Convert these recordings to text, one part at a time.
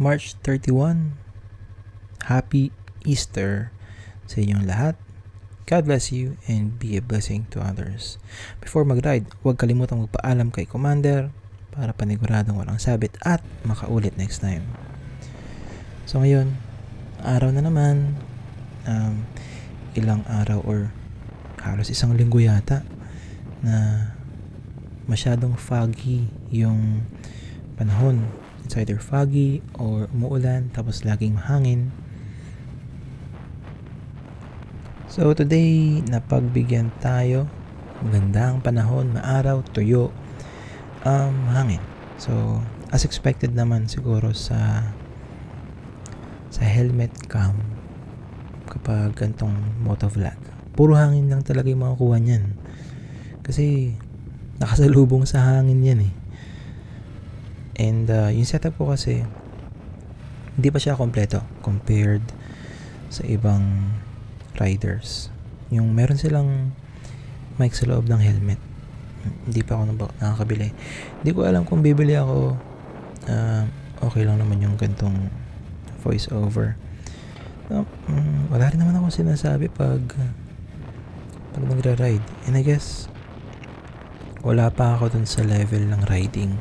March 31. Happy Easter sa inyong lahat. God bless you and be a blessing to others. Before mag-ride, huwag kalimutang magpaalam kay Commander para paniguradong walang sabit at makaulit next time. So ngayon, araw na naman, ilang araw or halos isang linggo yata na masyadong foggy yung panahon. It's either foggy or umuulan tapos laging mahangin. So today, napagbigyan tayo. Maganda ang panahon, maaraw, tuyo, hangin. So as expected naman siguro sa helmet cam kapag gantong motovlog. Puro hangin lang talaga yung makukuha niyan. Kasi nakasalubong sa hangin yan eh. And yung setup ko kasi hindi pa siya kompleto compared sa ibang riders. Yung meron silang mic sa loob ng helmet. Hindi pa ako nakakabili. Hindi ko alam kung bibili ako. Okay lang naman yung gantong voice over. So, wala rin naman ako sinasabi pag nagra-ride. And I guess wala pa ako dun sa level ng riding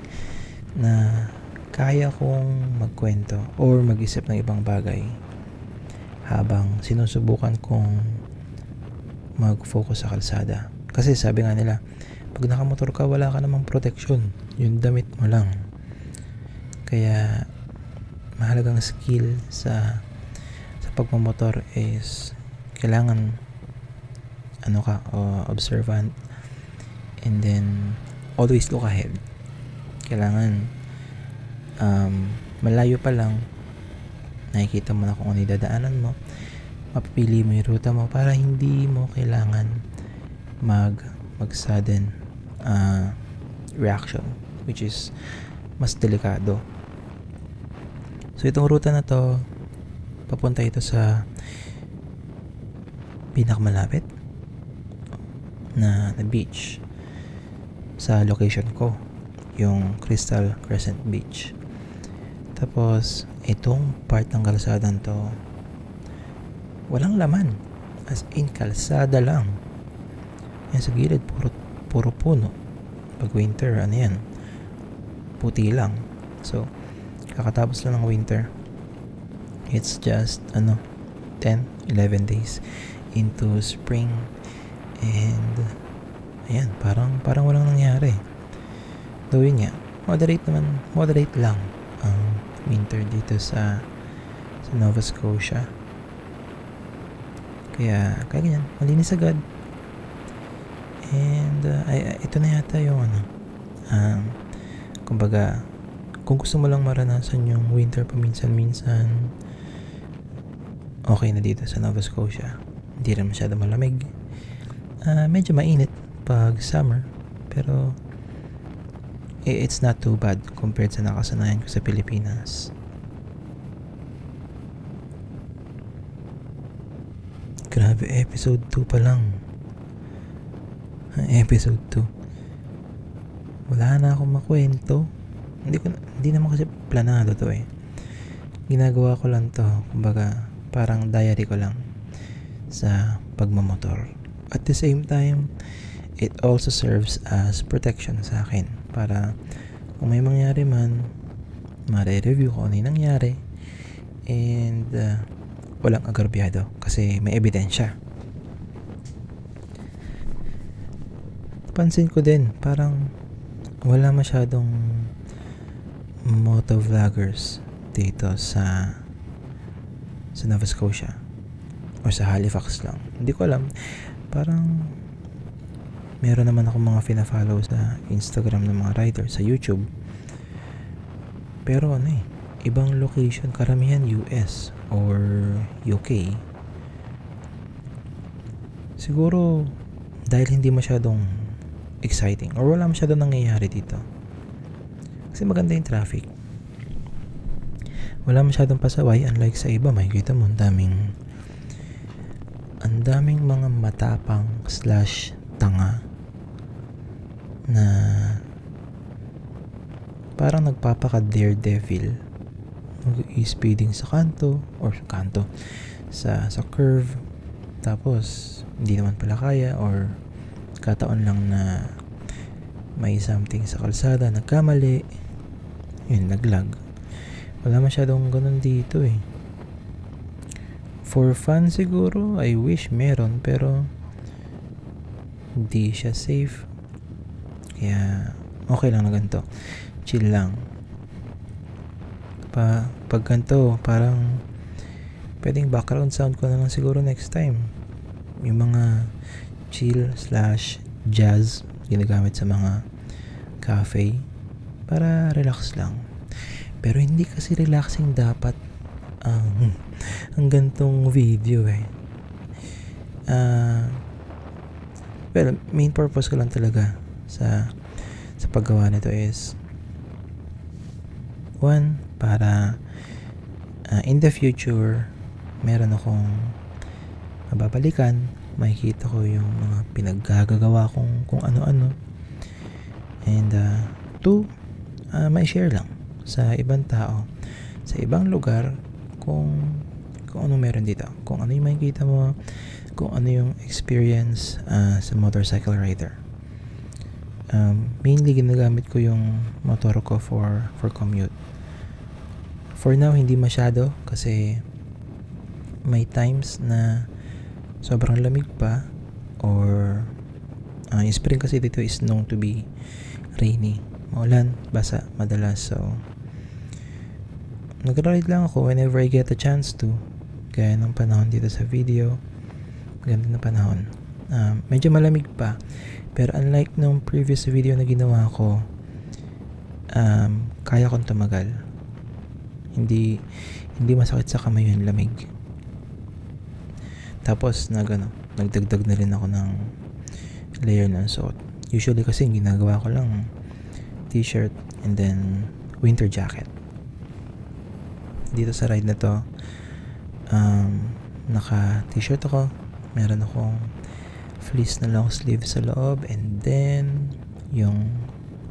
na kaya kong magkwento or mag-isip ng ibang bagay habang sinusubukan kong mag-focus sa kalsada. Kasi sabi nga nila, pag nakamotor ka, wala ka namang protection. Yung damit mo lang. Kaya mahalagang skill sa pagmamotor is kailangan observant, and then always look ahead. Kailangan malayo pa lang nakikita mo na kung ano dadaanan mo, mapipili mo yung ruta mo para hindi mo kailangan mag sudden reaction, which is mas delikado. So itong ruta na to, papunta ito sa pinakamalapit na beach sa location ko, yung Crystal Crescent Beach. Tapos itong part ng kalsadan to walang laman, as in kalsada lang. Yan sa gilid puro puno. Pag winter, yan, puti lang. So kakatapos lang ng winter. It's just 10-11 days into spring, and ayan, parang walang nangyari. Though yun nga, moderate lang ang winter dito sa Nova Scotia. Kaya ganyan, malinis agad. And ito na yata yung kumbaga, kung gusto mo lang maranasan yung winter paminsan-minsan, okay na dito sa Nova Scotia. Hindi rin masyado malamig. Medyo mainit pag summer, pero it's not too bad compared sa nakasanayan ko sa Pilipinas. Grabe, episode 2 pa lang. Episode 2. Wala na akong makwento. Hindi naman kasi planado to eh. Ginagawa ko lang to, kumbaga parang diary ko lang sa pagmamotor. At the same time, it also serves as protection sa akin para kung may mangyari man, mare-review ko ano yung nangyari, and walang agarbyado kasi may ebidensya. Pansin ko din, parang wala masyadong motovloggers dito sa Nova Scotia or sa Halifax lang. Hindi ko alam. Parang meron naman ako mga fina-follow sa Instagram ng mga riders, sa YouTube. Pero ibang location, karamihan US or UK. Siguro dahil hindi masyadong exciting or wala masyadong nangyayari dito. Kasi maganda yung traffic. Wala masyadong pasaway, unlike sa iba, makikita mo ang daming mga matapang / tanga na parang nagpapaka daredevil speeding sa kanto sa curve, tapos hindi naman pala kaya, or kataon lang na may something sa kalsada, nagkamali, yun, naglag. Wala masyadong ganun dito eh. For fun siguro, I wish meron, pero hindi siya safe. Kaya okay lang na ganito, chill lang. Pag ganito, parang pwedeng background sound ko na lang siguro next time, yung mga chill / jazz ginagamit sa mga cafe para relax lang. Pero hindi kasi relaxing dapat ang gantong video eh. Well, main purpose ko lang talaga sa paggawa nito is one, para in the future meron akong mababalikan, makikita ko yung mga pinaggagawa kong kung ano-ano, and two, may share lang sa ibang tao sa ibang lugar kung ano meron dito, kung ano yung makikita mo, kung ano yung experience sa motorcycle rider. Mainly ginagamit ko yung motor ko for commute. For now, hindi masyado kasi may times na sobrang lamig pa, or yung spring kasi dito is known to be rainy, maulan, basa madalas. So nag-ride lang ako whenever I get a chance to, gaya ng panahon dito sa video. Ganda na panahon, medyo malamig pa, pero unlike nung previous video na ginawa ko, kaya kong tumagal, hindi masakit sa kamay yung lamig. Tapos nagdagdag na rin ako ng layer ng suot. Usually kasi ginagawa ko lang t-shirt and then winter jacket. Dito sa ride na to, naka t-shirt ako, meron akong fleece na long sleeve sa loob, and then yung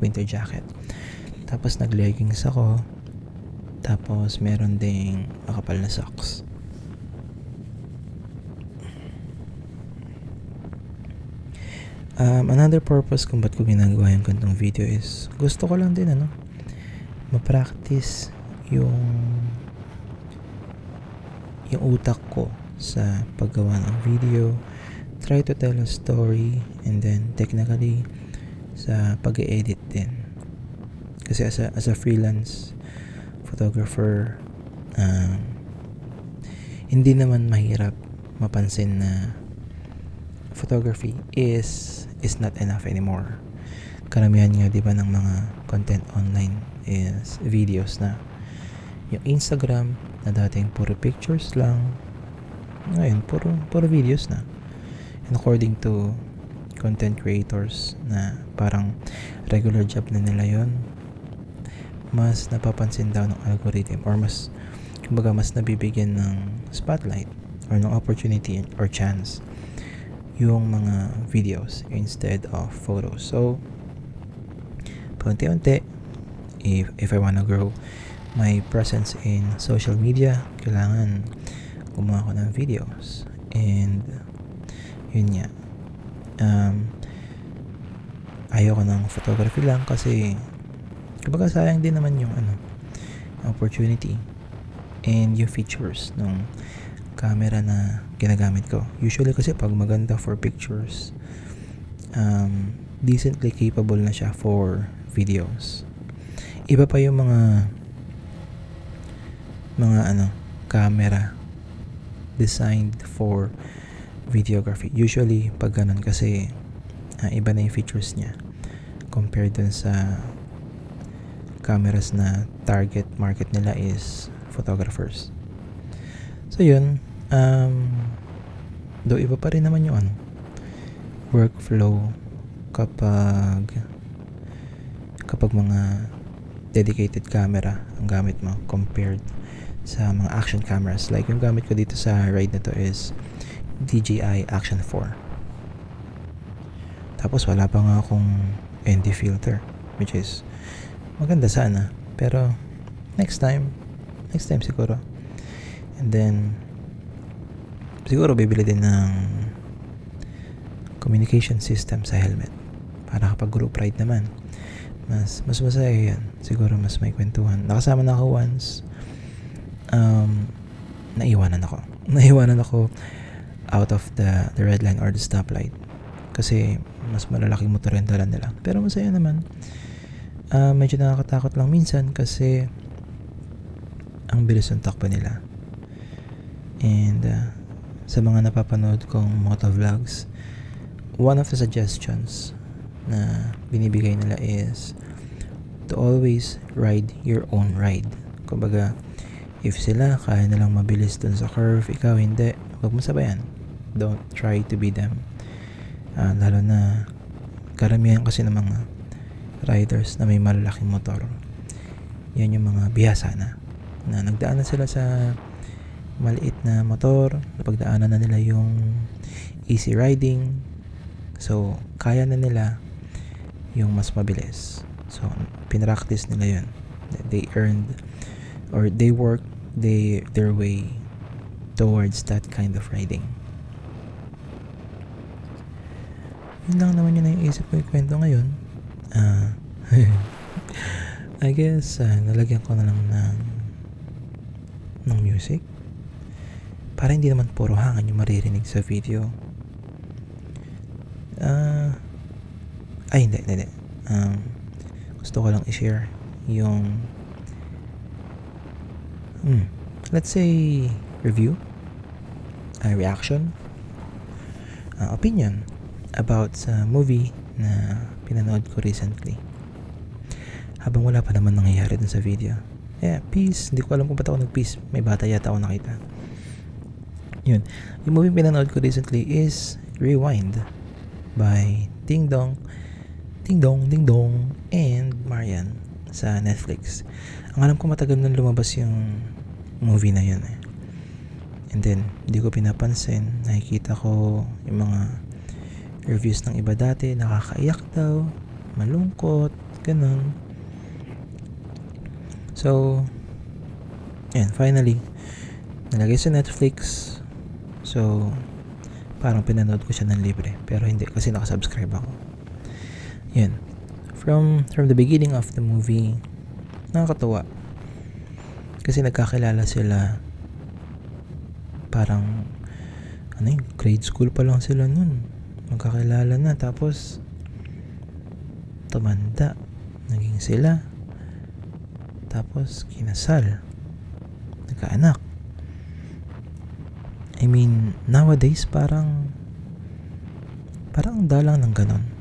winter jacket. Tapos nag-leggings ako, tapos meron ding makapal na socks. Another purpose kung ba't ko ginagawa yung gantong video is gusto ko lang din ma-practice yung utak ko sa paggawa ng video, try to tell a story, and then technically sa pag-edit din. Kasi as a freelance photographer, hindi naman mahirap mapansin na photography is not enough anymore. Karamihan nga, di ba, ng mga content online is videos na. Yung Instagram na dating puro pictures lang, ngayon puro videos na. And according to content creators na parang regular job na nila yon, mas napapansin daw ng algorithm, or mas nabibigyan ng spotlight or ng opportunity or chance yung mga videos instead of photos. So paunti-unti, if I wanna grow my presence in social media, kailangan gumawa ko ng videos. And yun nga, ayaw ko ng photography lang kasi kumbaga sayang din naman yung opportunity and yung features ng camera na ginagamit ko. Usually kasi pag maganda for pictures, decently capable na siya for videos. Iba pa yung mga camera designed for videography. Usually pag ganun kasi iba na yung features niya compared dun sa cameras na target market nila is photographers. So yun, though iba pa rin naman yung workflow kapag mga dedicated camera ang gamit mo compared sa mga action cameras. Like yung gamit ko dito sa ride na to is DJI Action 4. Tapos wala pa nga akong ND filter, which is maganda sana, pero next time next time siguro. And then siguro bibili din ng communication system sa helmet para kapag group ride naman mas masaya yan. Siguro mas may kwentuhan. Nakasama na ako once, naiwanan ako out of the red line or the stoplight kasi mas malalaking motor yung dala nila, pero masaya naman. Medyo nakakatakot lang minsan kasi ang bilis ng takbo nila. And sa mga napapanood kong motovlogs, one of the suggestions na binibigay nila is to always ride your own ride. Kumbaga, if sila kaya nilang mabilis dun sa curve, ikaw hindi, huwag mo sabayan. Don't try to be them. Lalo na karamihan kasi ng mga riders na may malalaking motor, yan yung mga bihasa na nagdaan na sila sa maliit na motor, napagdaanan na nila yung easy riding, so kaya na nila yung mas mabilis. So pinractice nila yun. They earned or they worked their way towards that kind of riding. Yun lang naman yun na yung isip ko ikwento ngayon. I guess nalagyan ko na lang ng music para hindi naman puro hangin yung maririnig sa video. Hindi. Gusto ko lang i-share yung let's say review, reaction, opinion about sa movie na pinanood ko recently. Habang wala pa naman nangyayari dun sa video. Peace. Hindi ko alam kung ba't ako nag-peace. May bata yata ako nakita. Yun. Yung movie pinanood ko recently is Rewind by Ding Dong, and Marian sa Netflix. Ang alam ko matagal nang lumabas yung movie na yun. And then, hindi ko pinapansin. Nakikita ko yung mga reviews ng iba dati. Nakakaiyak daw. Malungkot. Ganun. So, yan. Finally, nalagay sa Netflix. So, parang pinanood ko siya ng libre. Pero hindi, kasi nakasubscribe ako. Yan. From the beginning of the movie, nakakatuwa. Kasi nagkakilala sila. Parang, grade school pa lang sila nun. Magkakilala na. Tapos, tumanda. Naging sila. Tapos, kinasal. Nagkaanak. I mean, nowadays, parang dalang ng ganon.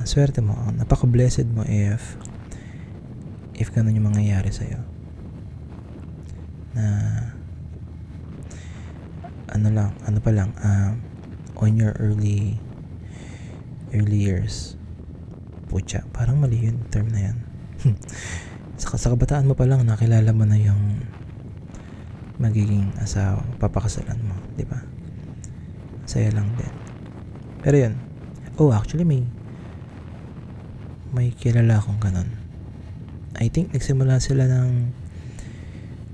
Swerte mo, napaka-blessed mo if ganun yung mangyayari sa'yo. Na on your early years, pucha, parang mali yung term na yan. sa kabataan mo pa lang, nakilala mo na yung magiging asawa, papakasalan mo, di ba? Saya lang din. Pero yun, actually may kilala akong ganun. I think nagsimula sila ng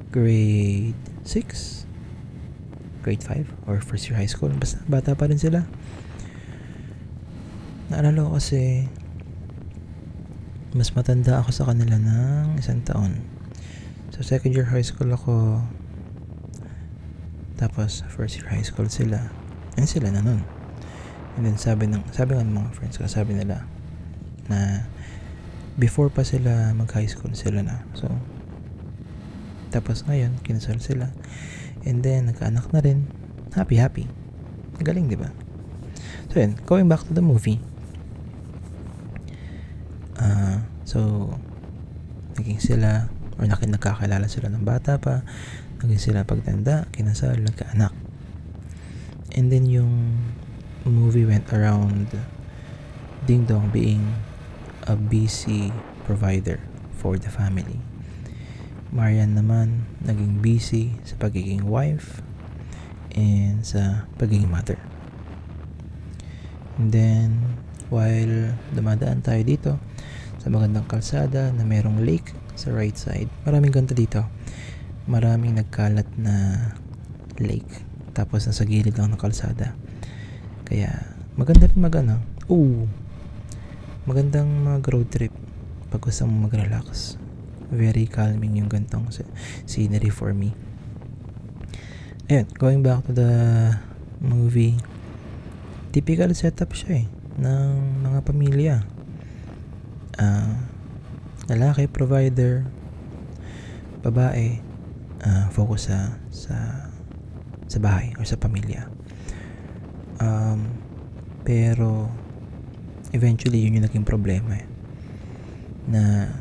grade 6, grade 5, or first year high school. Basta bata pa rin sila. Naalala ko kasi mas matanda ako sa kanila ng 1 taon. So second year high school ako, tapos first year high school sila. And sila na nun. And then sabi ng mga friends ko, sabi nila na before pa sila mag-high school sila na. So, tapos ngayon, kinasal sila. And then, nagkaanak na rin. Happy. Galing, di ba? So, yun. Going back to the movie. So, naging sila, or nagkakilala sila ng bata pa. Naging sila pagtanda, kinasal, nagkaanak. And then, yung movie went around Ding Dong being a busy provider for the family. Marian naman naging busy sa pagiging wife and sa pagiging mother. And then while dumadaan tayo dito sa magandang kalsada na merong lake sa right side. Maraming ganito dito. Maraming nagkalat na lake. Tapos nasa gilid lang ng kalsada. Kaya maganda rin magandang mag-road trip pag gusto mo mag-relax. Very calming yung gantong scenery for me. Ayun, going back to the movie. Typical setup siya ng mga pamilya. Lalaki, provider. Babae, focus sa bahay or sa pamilya. Pero eventually yun yung naging problema na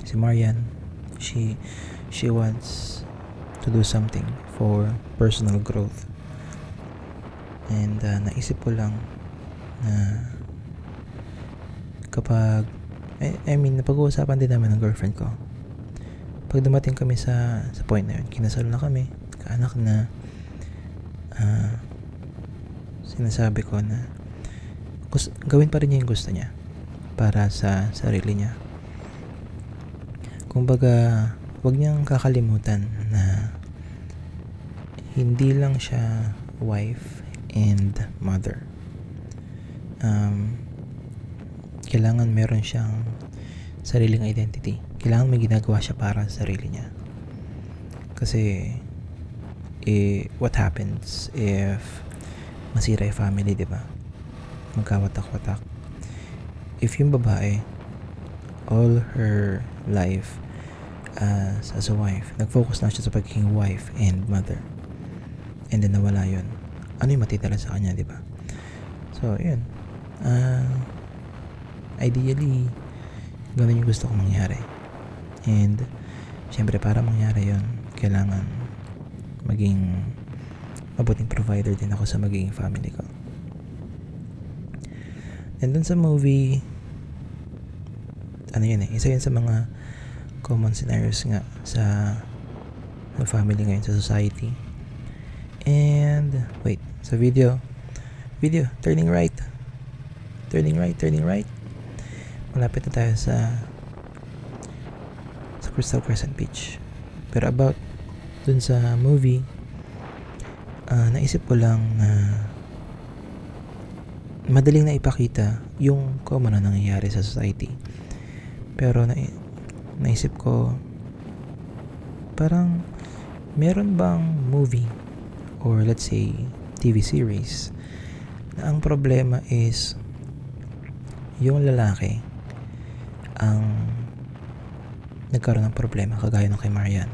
si Marian, she wants to do something for personal growth. And naisip ko lang na kapag napag-uusapan din naman ng girlfriend ko, pag dumating kami sa point na yun, kinasal na kami, kaanak na, sinasabi ko na gawin pa rin niya yung gusto niya para sa sarili niya. Kumbaga, wag niyang kakalimutan na hindi lang siya wife and mother. Kailangan meron siyang sariling identity. Kailangan may ginagawa siya para sa sarili niya. Kasi what happens if masira yung family, diba? Magkawatak-watak. If yung babae all her life as a wife, nag-focus na siya sa pagiging wife and mother, and then nawala yun, ano yung matitala sa kanya, diba? So yun, ideally ganun yung gusto kong mangyari. And syempre para mangyari yun, kailangan maging mabuting provider din ako sa magiging family ko. And dun sa movie, isa yun sa mga common scenarios nga sa family ngayon, sa society. And wait, sa video, turning right, malapit na tayo sa Crystal Crescent Beach. Pero about dun sa movie, naisip ko lang na madaling na ipakita yung common na nangyayari sa society. Pero naisip ko, parang meron bang movie or let's say TV series na ang problema is yung lalaki ang nagkaroon ng problema, kagaya ng kay Marian,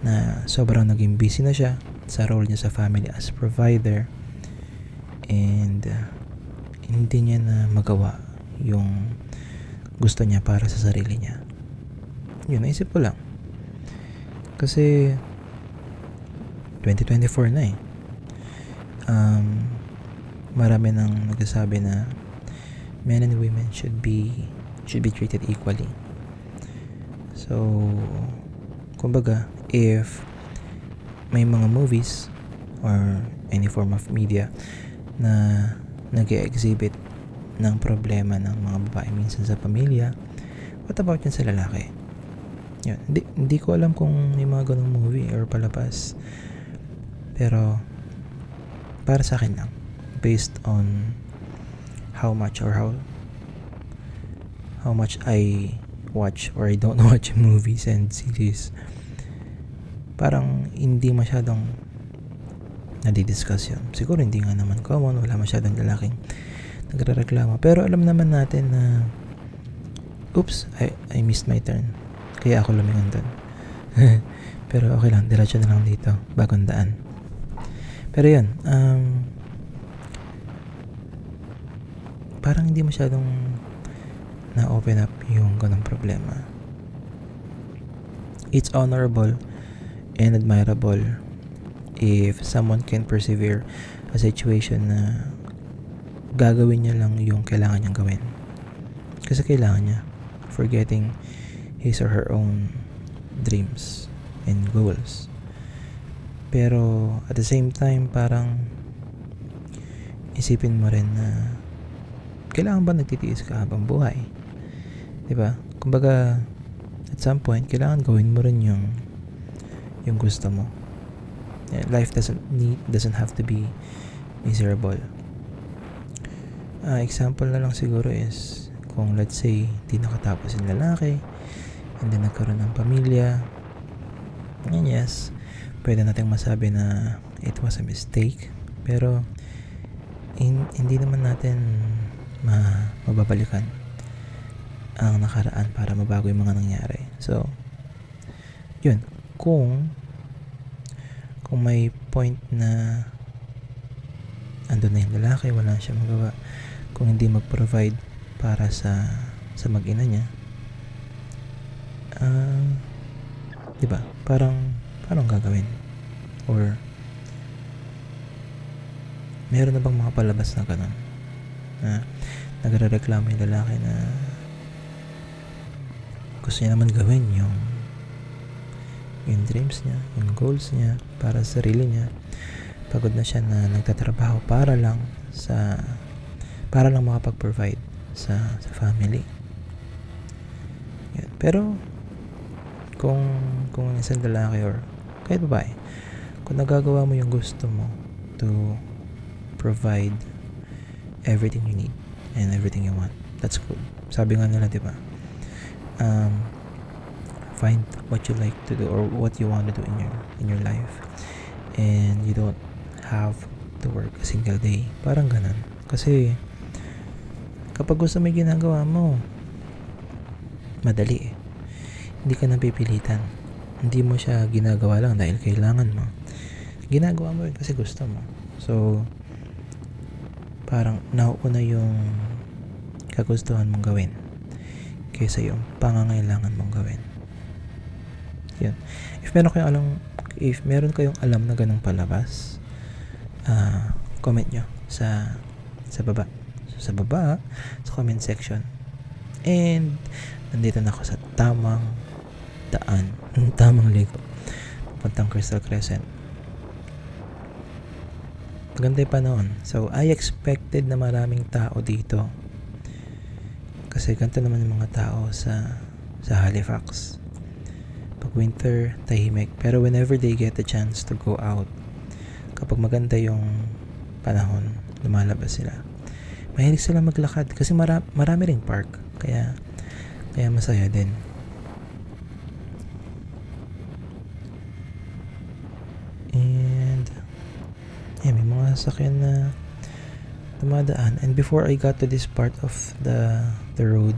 na sobrang naging busy na siya sa role niya sa family as provider, and hindi niya na magawa yung gusto niya para sa sarili niya. Yun, naisip ko lang kasi 2024 na marami nang nagsasabi na men and women should be treated equally. So kumbaga, if may mga movies or any form of media na nag-e-exhibit ng problema ng mga babae minsan sa pamilya, what about yun sa lalaki? Yun, hindi ko alam kung may mga ganung movie or palabas, pero para sa akin lang, based on how much I watch or I don't watch movies and series, parang hindi masyadong nadidiscuss yun. Siguro hindi nga naman common, wala masyadong lalaking nagrereklamo. Pero alam naman natin na oops, I missed my turn. Kaya ako lumingon doon. Pero okay lang, diretso na lang dito, bagong daan. Pero yun, parang hindi masyadong na-open up yung ganong problema. It's honorable and admirable if someone can persevere a situation na gagawin niya lang yung kailangan niyang gawin. Kasi kailangan niya for getting his or her own dreams and goals. Pero at the same time, parang isipin mo rin na kailangan ba nagtitiis ka habang buhay? Diba? Kumbaga, at some point, kailangan gawin mo rin yung gusto mo. Life doesn't have to be miserable. Example na lang siguro is, kung let's say, di nakatapos yung lalaki, and then nagkaroon ng pamilya, and yes, pwede nating masabi na it was a mistake, pero hindi naman natin mababalikan ang nakaraan para mabago yung mga nangyari. So, yun, kung may point na andun na yung lalaki, wala siya magawa, kung hindi mag-provide para sa mag-ina niya, diba, parang gagawin? Or meron na bang mga palabas na ganun na nagre-reklamo yung lalaki na gusto niya naman gawin yung dreams niya, yung goals niya para sa sarili niya, pagod na siya na nagtatrabaho para lang makapag-provide sa family. Yan. Pero kung isang lalaki or kahit babae, kung nagagawa mo yung gusto mo to provide everything you need and everything you want, that's good. Sabi nga nila, diba, find what you like to do or what you want to do in your life, and you don't have to work a single day. Parang ganun. Kasi kapag gusto mo yung ginagawa mo, madali eh. Hindi ka napipilitan. Hindi mo siya ginagawa lang dahil kailangan mo. Ginagawa mo yun kasi gusto mo. So, parang nauuna yung kagustuhan mong gawin kaysa yung pangangailangan mong gawin. Yun. If meron kayong alam na ganung palabas, comment nyo sa baba. So, sa comment section. And nandito na ako sa tamang daan, tamang ligo papuntang Crystal Crescent. Maganda yung panahon. So, I expected na maraming tao dito. Kasi ganito naman yung mga tao sa Halifax. Pag winter, tahimik. Pero whenever they get the chance to go out, kapag maganda yung panahon, lumalabas sila. Mahilig sila maglakad kasi marami ring park. Kaya masaya din. And may mga sasakyan na dumadaan. And before I got to this part of the road,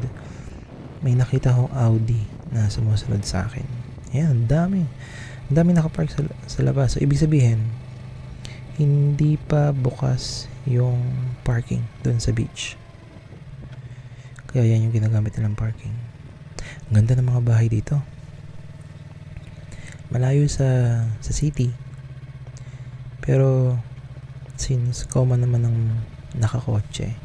may nakita akong Audi na sumusunod sa akin. Ayan, ang dami nakapark sa labas. So, ibig sabihin, hindi pa bukas yung parking doon sa beach. Kaya yan yung ginagamit nilang parking. Ang ganda ng mga bahay dito. Malayo sa city. Pero since common naman ng nakakotse,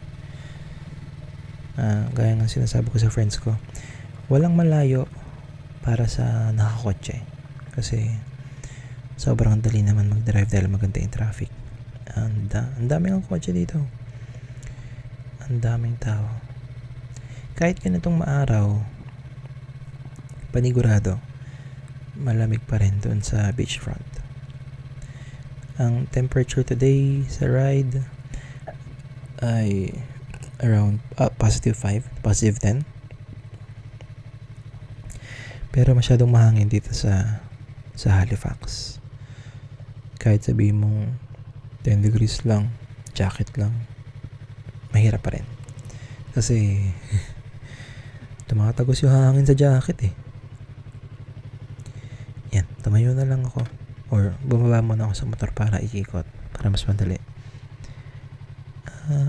gaya ng sinasabi ko sa friends ko, walang malayo para sa nakakotse. Kasi sobrang dali naman mag-drive dahil maganda yung traffic. Ang daming kotse dito. Ang daming tao. Kahit ganitong maaraw, panigurado, malamig pa rin doon sa beachfront. Ang temperature today sa ride ay around positive 5, positive 10. Pero masyadong mahangin dito sa Halifax. Kahit sabihin mong 10 degrees lang, jacket lang, mahirap pa rin. Kasi tumatagos yung hangin sa jacket eh. Yan, tumayo na lang ako. Or bumaba muna ako sa motor para ikikot. Para mas madali.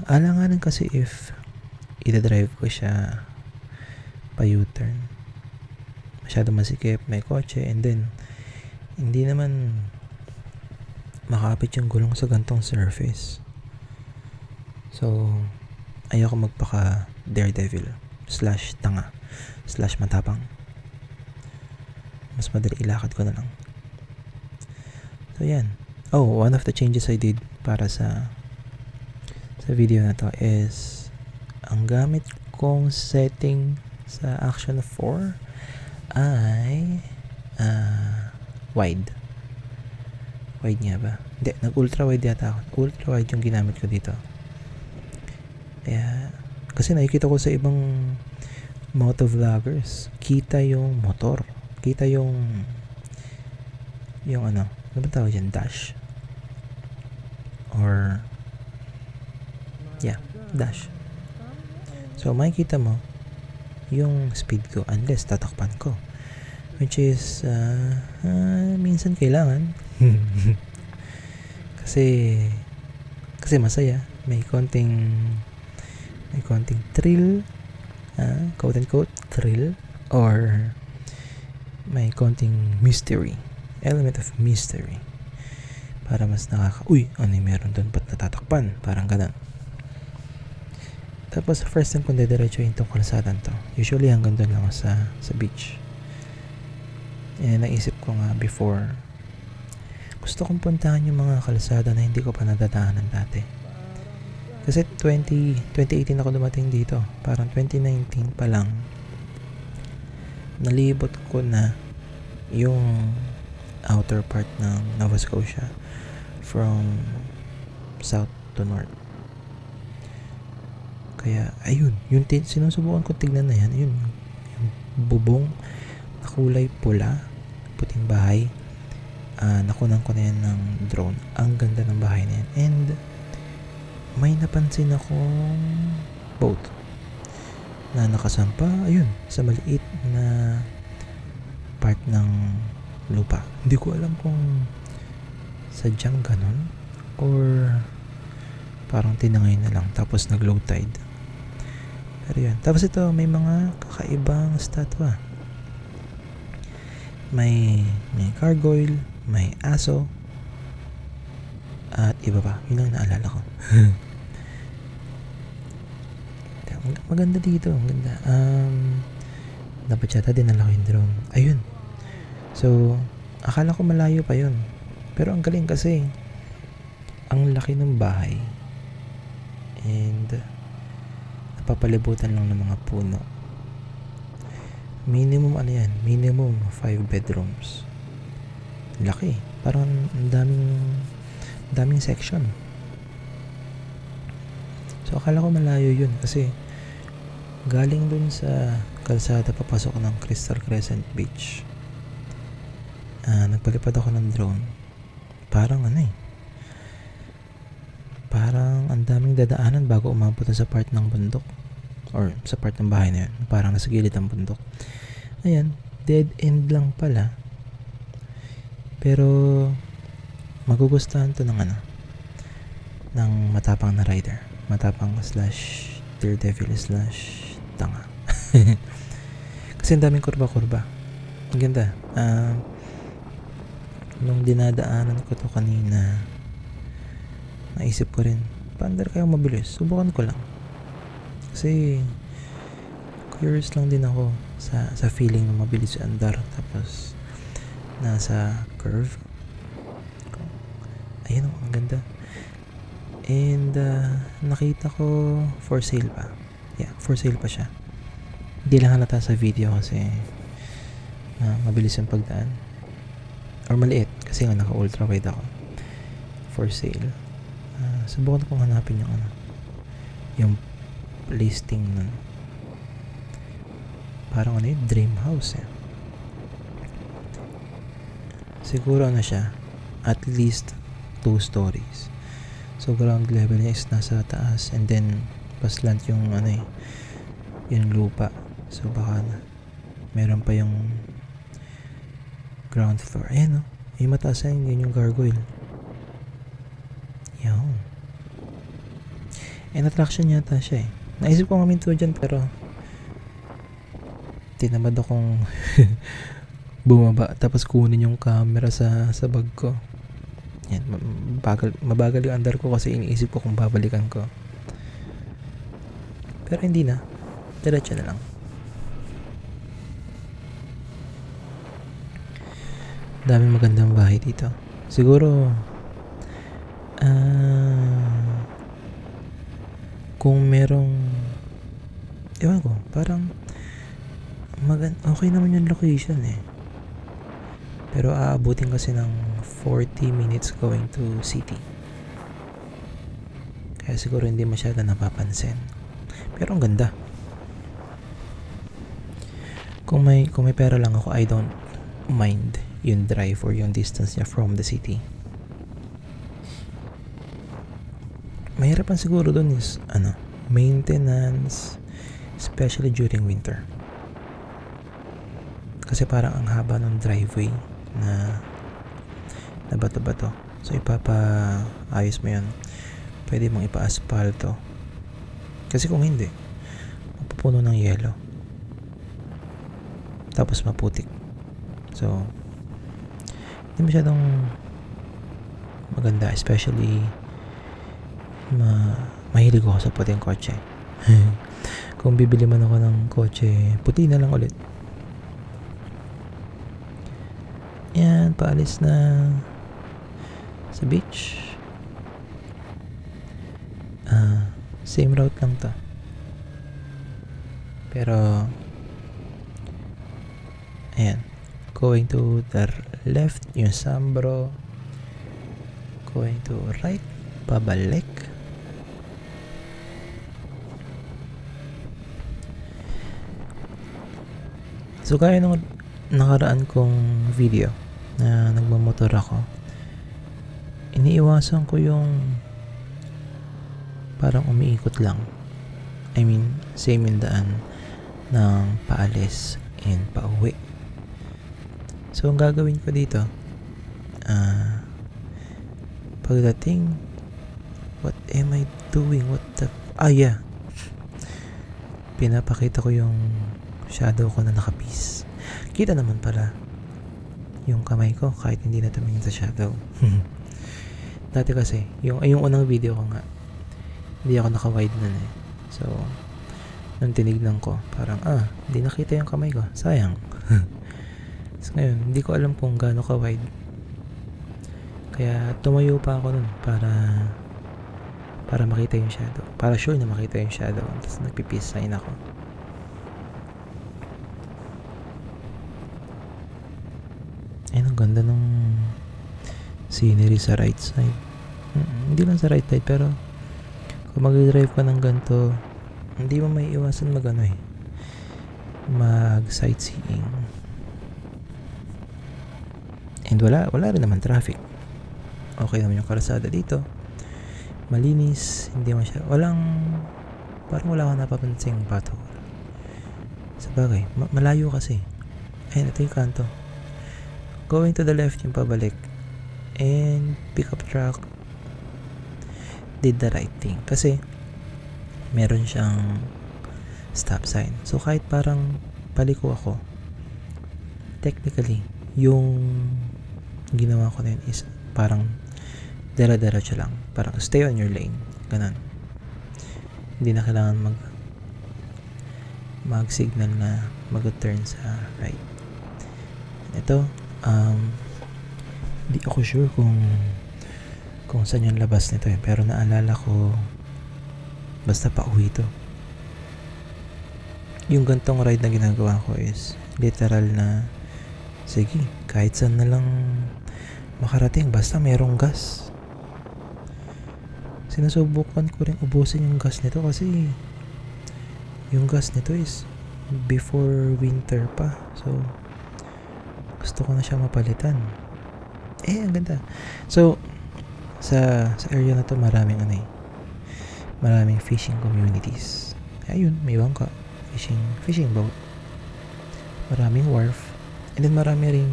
Alanganan kasi if ida-drive ko siya pa U-turn. Masyado masikip, may kotse, and then hindi naman makapit yung gulong sa gantong surface. So, ayoko magpaka daredevil / tanga / matapang. Mas madali ilakad ko na lang. So, yan. Oh, one of the changes I did para sa video na to is ang gamit kong setting sa Action 4 ay wide. Wide nga ba? Hindi, nag-ultra wide yata ako. Ultra wide yung ginamit ko dito. Kaya, kasi nakikita ko sa ibang motovloggers, kita yung motor. Kita yung ano ba tawag dyan? Dash. Or, yeah, dash. So, makikita mo yung speed ko unless tatakpan ko. Which is, minsan kailangan. kasi masaya. May konting thrill, quote unquote thrill, or may konting mystery, element of mystery, para mas uy, ano yung meron doon, ba't natatakpan, parang ganun. Tapos first time kong dediretso yung itong kalsadan to, usually hanggang doon lang sa beach. Naisip ko nga before, gusto kong puntahan yung mga kalsada na hindi ko pa nadadaanan dati. Kasi 2018 ako dumating dito. Parang 2019 pa lang. Nalibot ko na yung outer part ng Nova Scotia from south to north. Kaya, ayun. Yung sinusubukan ko tignan na yan. Ayun. Yung bubong na kulay pula. Puting bahay. Nakunan ko na yan ng drone. Ang ganda ng bahay na yan. And may napansin akong boat na nakasampa, ayun, sa maliit na part ng lupa. Hindi ko alam kung sadyang ganon or parang tinangay na lang tapos nag low tide. Pero yun. Tapos ito, may mga kakaibang statwa. May gargoyle, may aso, at iba pa. Yun lang naalala ko. Maganda dito. Maganda. Dapat yata dinala ko yung drone. Ayun. So, akala ko malayo pa yun. Pero ang galing kasi ang laki ng bahay. And napapalibutan lang ng mga puno. Minimum ano yan? Minimum 5 bedrooms. Laki. Parang daming section. So akala ko malayo yun kasi galing dun sa kalsada papasok ng Crystal Crescent Beach. Nagpalipad ako ng drone. Parang parang ang daming dadaanan bago umabot sa part ng bundok or sa part ng bahay na yun. Parang nasa gilid ng bundok. Ayan, dead end lang pala. Pero magugustuhan to ng ng matapang na rider. Matapang / daredevil / tanga. Kasi ang daming kurba-kurba. Ang ganda. Nung dinadaanan ko to kanina, naisip ko rin, paandar kayo mabilis? Subukan ko lang. Kasi curious lang din ako sa feeling na mabilis andar tapos nasa curve. Ayun, ang ganda. And nakita ko for sale pa. Yeah, for sale pa siya. Hindi lang halata sa video kasi mabilis yung pagdaan. Or maliit kasi nga naka ultra wide ako. For sale. Subukan kong hanapin yung listing nun. Parang yung dream house siguro siya at least 2 stories. So ground level niya is nasa taas and then paslant yung yung lupa. So baka meron pa yung ground floor. Ayan yung mataas yun yung gargoyle. Yun. And attraction yata siya Naisip ko maminto dyan pero tinamad akong bumaba tapos kunin yung camera sa bag ko. Yan, mabagal yung andar ko kasi iniisip ko kung babalikan ko. Pero hindi na. Diretso na lang. Daming magandang bahay dito. Siguro kung merong ewan ko, parang Okay naman yung location eh. Pero aabutin kasi ng 40 minutes going to city. Kaya siguro hindi masyado napapansin. Pero ang ganda. Kung may pera lang ako, I don't mind yung drive or yung distance niya from the city. Mahirap ang siguro dun is maintenance, especially during winter. Kasi parang ang haba ng driveway na bato-bato. So ipapaayos mo yun. Pwede mong ipa-asphalto. Kasi kung hindi, mapupuno ng yelo. Tapos maputik. So, hindi masyadong maganda. Especially, mahilig ako sa puting kotse. Kung bibili man ako ng kotse, puti na lang ulit. Yan, paalis na sa beach. Same route lang to. Pero ayan, going to the left yung Sambro, going to right, pabalik. So gaya nung nakaraan kong video na nagmamotor ako, iniiwasan ko yung parang umiikot lang. I mean, same yung daan ng paalis and pauwi. So ang gagawin ko dito, pagdating, what am I doing? Yeah, pinapakita ko yung shadow ko na nakapis. Kita naman pala yung kamay ko kahit hindi na tumingin sa shadow. Dati kasi yung unang video ko nga, hindi ako naka-wide nun eh. So nung tinignan ko, parang hindi nakita yung kamay ko, sayang. So ngayon, hindi ko alam kung gaano ka-wide, kaya tumayo pa ako nun para makita yung shadow, para sure na makita yung shadow. Tapos nagpipeace sign ako. Ayun, ang ganda ng scenery sa right side. Hindi lang sa right side, pero kung mag-drive ka ng ganito, hindi mo may iwasan mag sightseeing. And wala rin naman traffic. Okay naman yung kalsada dito, malinis, hindi parang wala akong napapansing pothole. Sabagay, malayo kasi. Ayun, ito yung kanto. Going to the left yung pabalik, and pickup truck did the right thing kasi meron siyang stop sign. So kahit parang paliko ako, technically yung ginawa ko na yun is parang dera-derecho lang, parang stay on your lane, ganun. Hindi na kailangan mag-signal na mag-turn sa right. Ito, hindi ako sure kung saan yung labas nito eh, pero naalala ko basta pauwi to. Yung gantong ride na ginagawa ko is literal na sige, kahit saan na lang makarating basta merong gas. Sinusubukan ko rin ubusin yung gas nito kasi yung gas nito is before winter pa, so gusto ko na siya mapalitan. Ang ganda. So sa area na to maraming fishing communities. Ayun, may bangka, fishing boat, maraming wharf, and then marami ring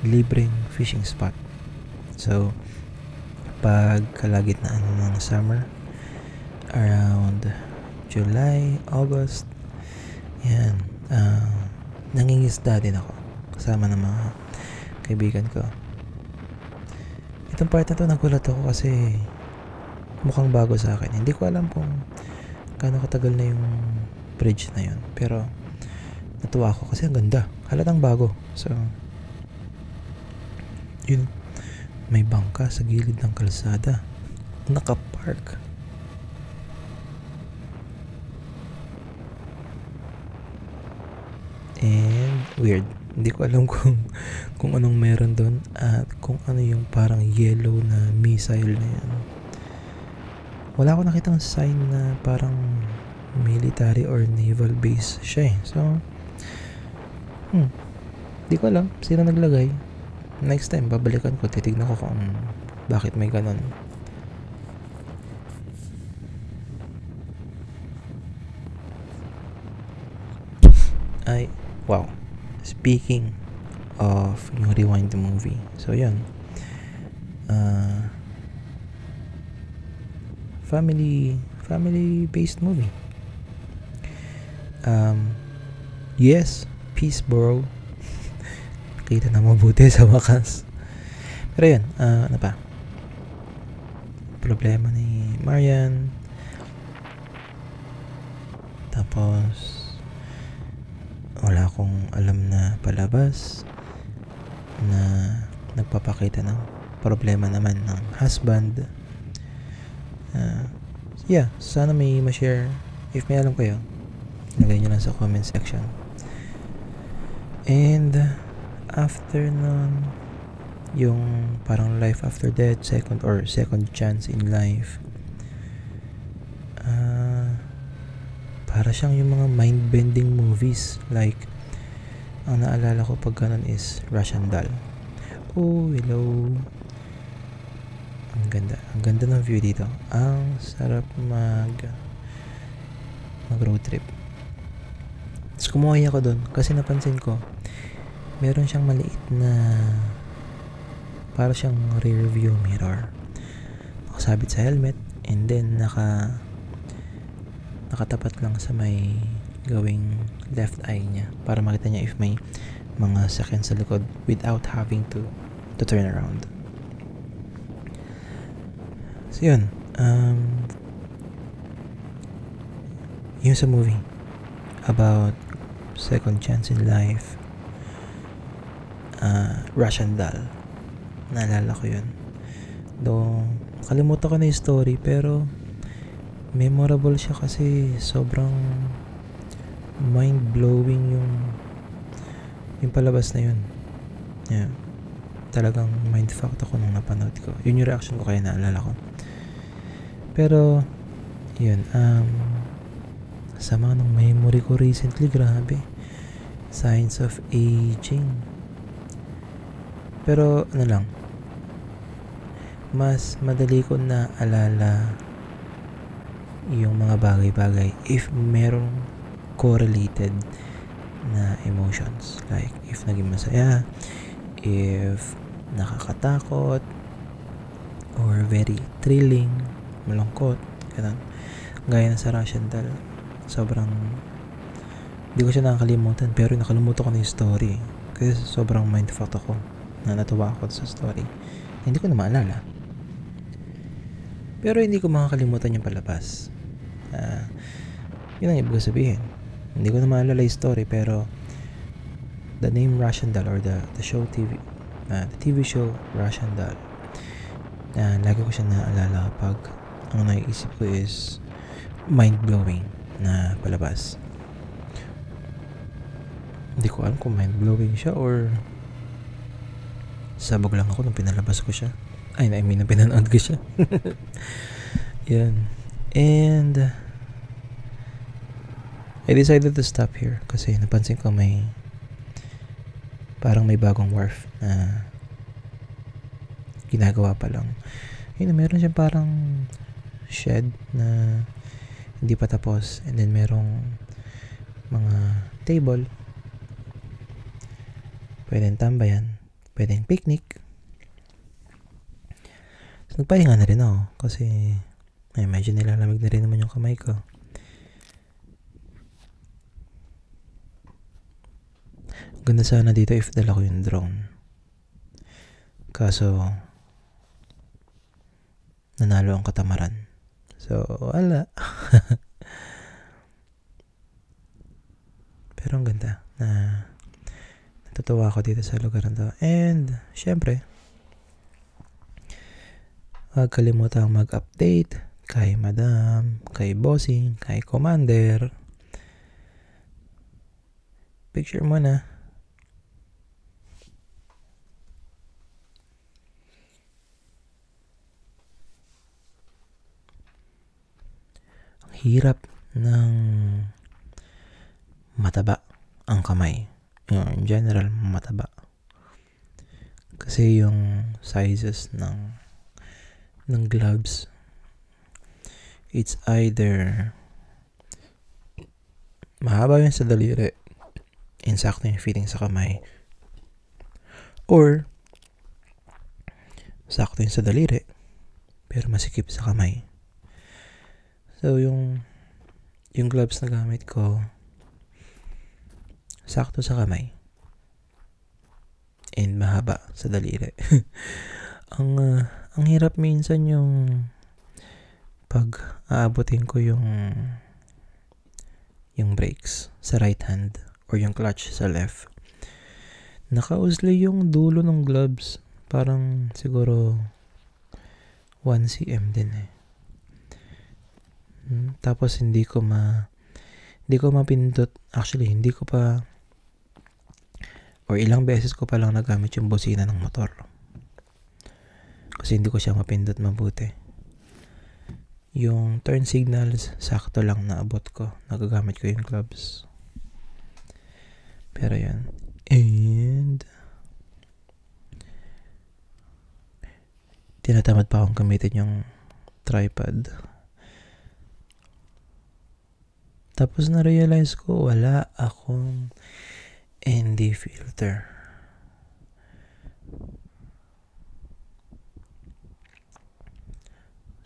libreng fishing spot. So pag kalagitnaan ng summer, around July, August, yan, nangingisda din ako kasama ng mga kaibigan ko. Itong part na to, nagulat ako kasi mukhang bago sa akin. Hindi ko alam kung gaano katagal na yung bridge na yun, pero natuwa ako kasi ang ganda, halatang bago. So yun, may bangka sa gilid ng kalsada, nakapark. And weird. Hindi ko alam kung anong meron doon at kung ano yung parang yellow na missile na yan. Wala ako nakitang sign na parang military or naval base siya eh. So, di ko alam sino naglagay. Next time, babalikan ko. Titignan ko kung bakit may ganon. Ay, wow. Speaking of yung Rewind the movie. So, yun. Family-based movie. Yes, peace bro. Kita na mabuti sa wakas. Pero yun, ano pa? Problema ni Marian. Tapos wala akong alam na palabas na nagpapakita ng problema naman ng husband. Yeah, sana may ma-share. If may alam kayo, lagay nyo lang sa comment section. And after nun, yung parang life after death, second chance in life, para siyang yung mga mind-bending movies. Like, ang naalala ko pag ganun is Russian Doll. Oh, hello. Ang ganda ng view dito. Ang sarap mag road trip. Tapos kumuha ako doon kasi napansin ko meron siyang maliit na para siyang rear view mirror. Nakasabit sa helmet and then nakatapat lang sa may gawing left eye niya para makita niya if may mga sakyan sa likod without having to turn around. So yun, yun sa movie about second chance in life, Russian Doll. Naalala ko yun. Though kalimutan ko na yung story pero memorable siya kasi sobrang mind-blowing yung palabas na yun. Yeah. Talagang mindfucked ako nung napanood ko. Yun yung reaction ko kaya naalala ko. Pero yun, sama ng memory ko recently, grabe. Signs of aging. Pero ano lang, mas madali ko na alala yung mga bagay-bagay if merong correlated na emotions. Like, if naging masaya, if nakakatakot, or very thrilling, malungkot, ganun. Gaya na sa Russian Doll. Sobrang, di ko siya nakakalimutan, pero nakalimutan ko na yung story. Kasi sobrang mindfuck ako na natuwa ako sa story. Hindi ko na maalala. Pero hindi ko makakalimutan yung palabas. Yun ang ibig sabihin. Hindi ko na maalala yung story, pero the name Russian Doll or the show TV, the TV show Russian Doll, lagi ko siya naalala kapag ang naiisip ko is mind-blowing na palabas. Hindi ko alam kung mind-blowing siya or sabog lang ako nung pinalabas ko siya. I mean, nung pinanood ko siya. Yan. And I decided to stop here kasi napansin ko parang may bagong wharf na ginagawa pa lang. Yun, meron siyang parang shed na hindi pa tapos and then merong mga table, pwedeng tambayan, pwedeng picnic. So nagpahinga na rin ako kasi medyo nilalamig na rin naman yung kamay ko. Ganda sana dito if dala ko yung drone, kaso nanalo ang katamaran. So, wala. Pero ang ganda na natutuwa ako dito sa lugar na to. And, syempre, huwag kalimutang mag-update kay Madam, kay Bossing, kay Commander. Picture mo na. Ang hirap ng mataba ang kamay. In general, mataba. Kasi yung sizes ng gloves, it's either mahaba yun sa daliri, insakto yung fitting sa kamay, or sakto yun sa daliri, pero masikip sa kamay. So, yung gloves na gamit ko, sakto sa kamay, and mahaba sa daliri. Ang hirap minsan yung pag aabutin ko yung brakes sa right hand or yung clutch sa left. Nakausli yung dulo ng gloves. Parang siguro 1 cm din eh. Tapos hindi ko mapindot. Actually, hindi ko pa, or ilang beses ko pa lang nagamit yung busina ng motor. Kasi hindi ko siya mapindot mabuti. Yung turn signals, sakto lang naabot ko. Nagagamit ko yung gloves. Pero yan. And tinatamad pa akong gamitin yung tripod. Tapos na-realize ko, wala akong ND filter.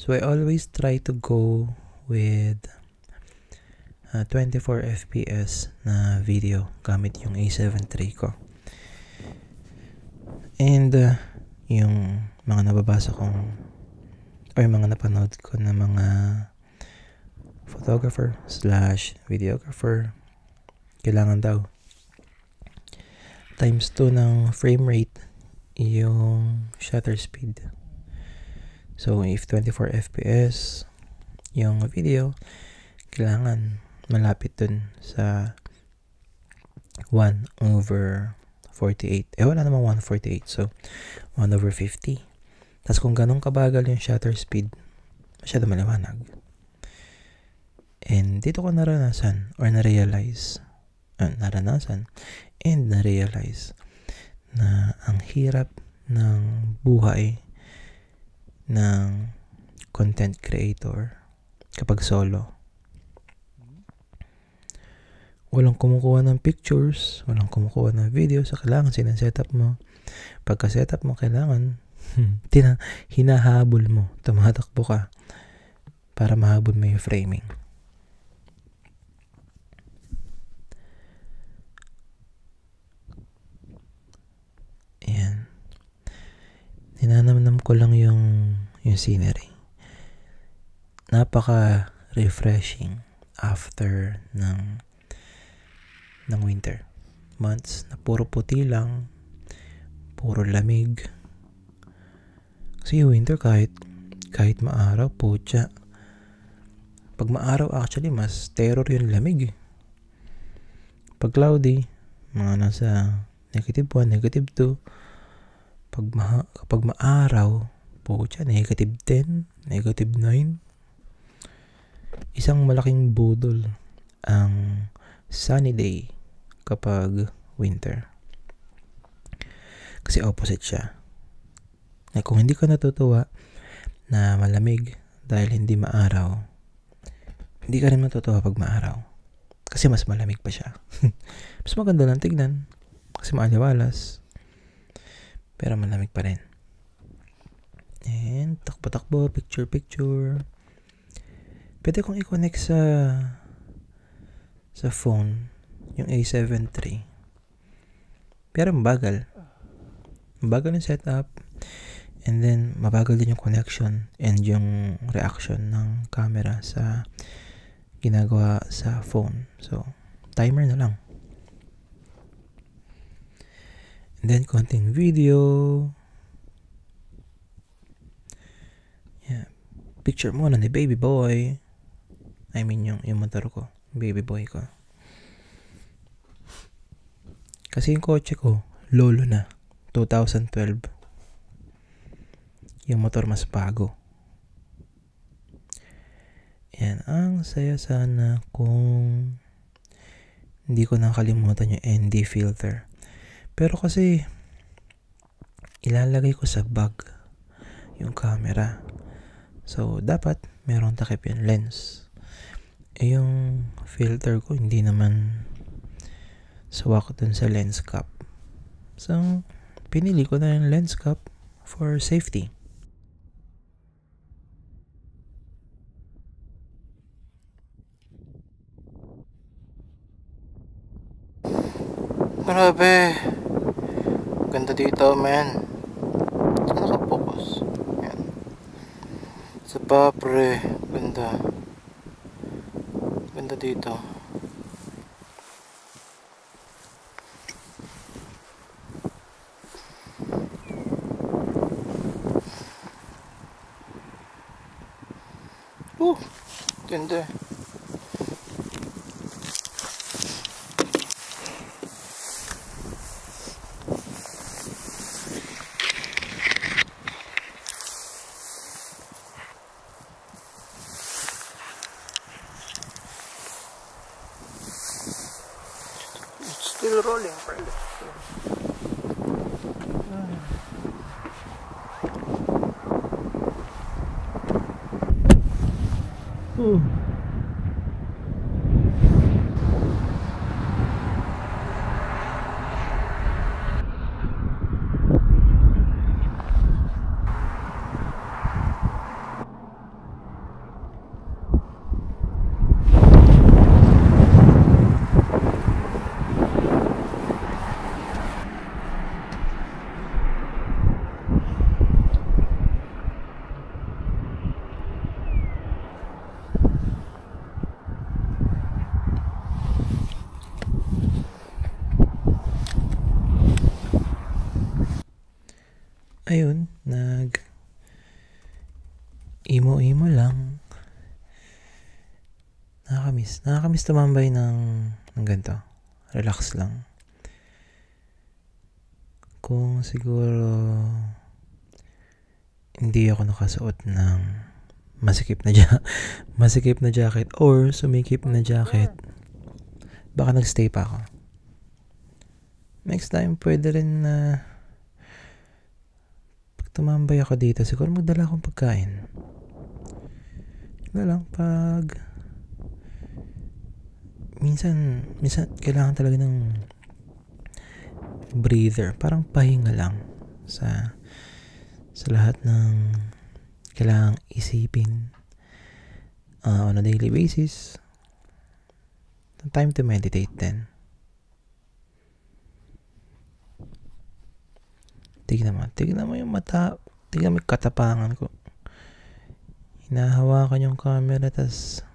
So I always try to go with 24 FPS na video gamit yung A7 III ko. And yung mga nababasa kong or mga napanood ko na mga photographer / videographer, kailangan daw times 2 ng frame rate yung shutter speed. So, if 24 FPS yung video, kailangan malapit dun sa 1/48. Wala namang 1/48. So, 1/50. Tapos kung ganun kabagal yung shutter speed, masyado maliwanag. And dito ko naranasan na ang hirap ng buhay ng content creator kapag solo. Walang kumukuha ng pictures, walang kumukuha ng video, so kailangan sinesetup mo. Pagka setup mo, kailangan hinahabol mo, tumatakbo ka para mahabol mo yung framing. Ayan. Ninanamnam ko lang yung scenery. Napaka-refreshing after ng winter months na puro puti lang, puro lamig. Kasi yung winter kahit maaraw, putya. Pag maaraw actually mas terror yung lamig eh. Pag cloudy, mga nasa -1, -2. Kapag maaraw, putya, -10, -9. Isang malaking budol ang sunny day kapag winter. Kasi opposite siya. Kung hindi ka natutuwa na malamig dahil hindi maaraw, hindi ka rin matutuwa pag maaraw. Kasi mas malamig pa siya. Mas maganda lang tignan. Kasi maaliwalas. Pero malamig pa rin. And takbo-takbo, picture. Pwede kong i-connect sa phone yung A7 III. Pero mabagal. Mabagal yung setup. And then, mabagal din yung connection and yung reaction ng camera sa ginagawa sa phone. So, timer na lang. And then, konting video. Yeah. Picture muna ni baby boy. I mean, yung motor ko. Baby boy ko. Kasi yung kotse ko, lolo na. 2012. Yung motor mas bago. Yan, ang saya sana kung hindi ko nakalimutan yung ND filter. Pero kasi, ilalagay ko sa bag yung camera. So, dapat merong takip yung lens. Yung filter ko, hindi naman suwak dun sa lens cap. So, pinili ko na yung lens cap for safety. Grabe. Ganda dito, man. Nakapokus. Yan. Sa papre. Ganda. Ganda dito. Ganda. It's still rolling, friend. Ayun, imo lang. Nakakamiss tumambay ng ganito. Relax lang. Kung siguro hindi ako nakasuot ng masikip na jacket or sumikip na jacket, baka nagstay pa ako. Next time, pwede rin na tumambay ako dito, siguro magdala akong pagkain. Lang pag minsan kailangan talaga ng breather, parang pahinga lang sa lahat ng kailangang isipin on a daily basis. Time to meditate din. Tignan mo yung mata. Tignan mo yung katapangan ko. Hinahawakan yung camera, tas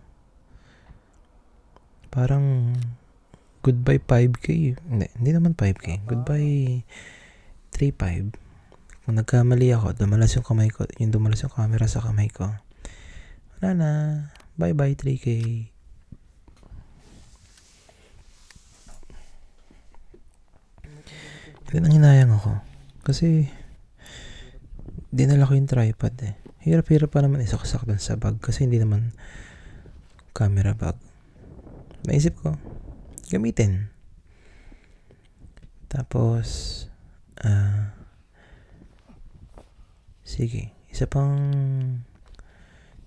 parang goodbye 5K. Hindi naman 5K. Goodbye 3.5. Kung nagkamali ako, dumalas yung camera sa kamay ko. Wala na. Bye-bye 3K. Hindi nang hinayang ako. Kasi dinala ko yung tripod eh. Hirap-hirap pa naman isaksak dun sa bag kasi hindi naman camera bag. Naisip ko, gamitin. Tapos, sige, isa pang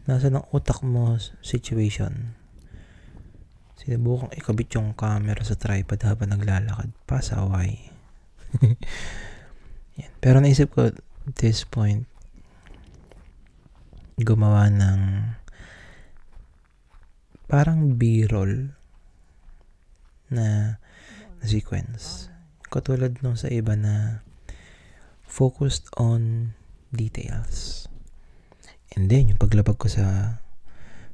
nasa ng utak mo situation. Sinubukang ikabit yung camera sa tripod habang naglalakad. Pasaway. Yan. Pero naisip ko at this point, gumawa ng parang B-roll na sequence. Katulad nung sa iba na focused on details. And then, yung paglabag ko sa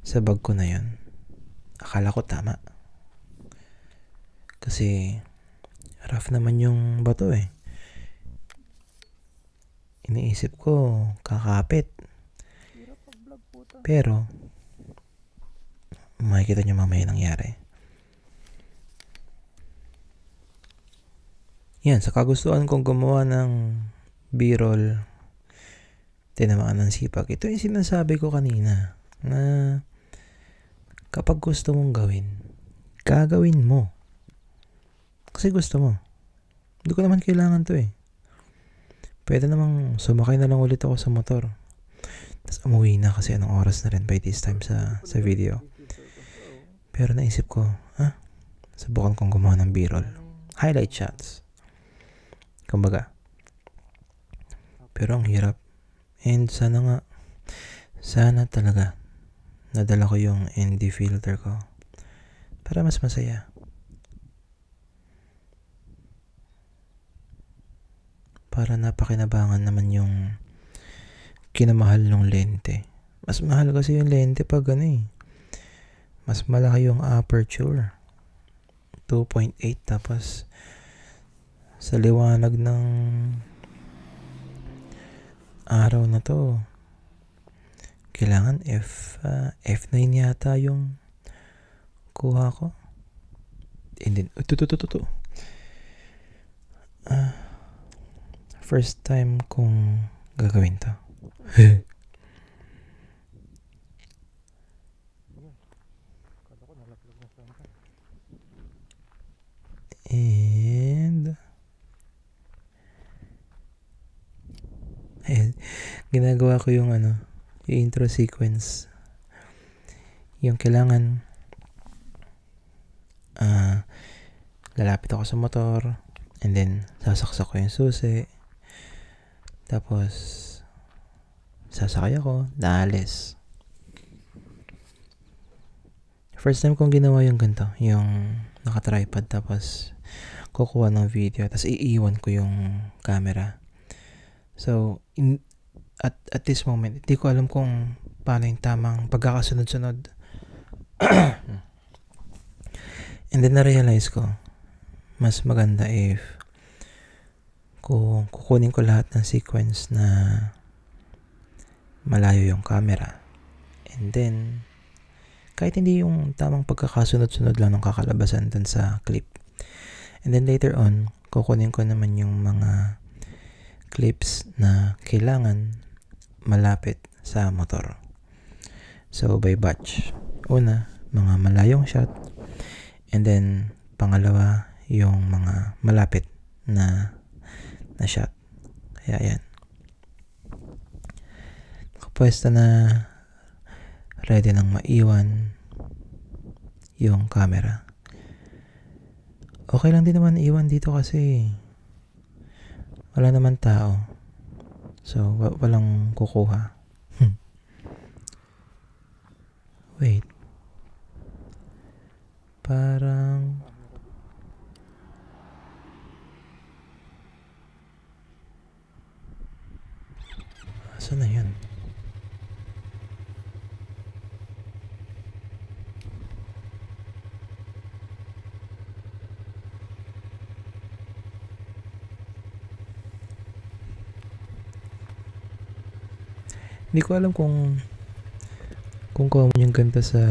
bag ko na yun, akala ko tama. Kasi rough naman yung bato eh. Iniisip ko, kakapit. Pero, makikita nyo mamaya nangyari. Yan, sa kagustuhan kong gumawa ng B-roll, tinamaan ng sipag. Ito yung sinasabi ko kanina, na kapag gusto mong gawin, gagawin mo. Kasi gusto mo. Hindi ko naman kailangan to eh. Pwede namang sumakay na lang ulit ako sa motor. Tapos umuwi na kasi anong oras na rin by this time sa video. Pero naisip ko, subukan kong gumawa ng B-roll. Highlight shots. Kumbaga. Pero ang hirap. And sana talaga nadala ko yung ND filter ko para mas masaya. Para napakinabangan naman yung kinamahal ng lente. Mas mahal kasi yung lente pag mas malaki yung aperture. 2.8 tapos sa liwanag ng araw na to kailangan F9 yata yung kuha ko. And then first time kong gagawin to. And ginagawa ko yung yung intro sequence. Yung kailangan lalapit ako sa motor and then sasaksak ko yung susi. Tapos sasakay ako, naalis. First time kong ginawa yung ganito, yung naka-tripod tapos kukuha ng video tapos iiwan ko yung camera. So at this moment hindi ko alam kung paano yung tamang pagkakasunod-sunod. And then na-realize ko mas maganda if kung kukunin ko lahat ng sequence na malayo yung camera, and then kahit hindi yung tamang pagkakasunod-sunod lang ng kakalabasan dun sa clip, and then later on kukunin ko naman yung mga clips na kailangan malapit sa motor. So by batch, una mga malayong shot, and then pangalawa yung mga malapit na shot. Kaya yan, nakapwesto na, ready nang maiwan yung camera. Okay lang din naman iwan dito kasi wala naman tao, so walang kukuha. Wait, parang saan na yun? Hindi ko alam kung common yung ganito sa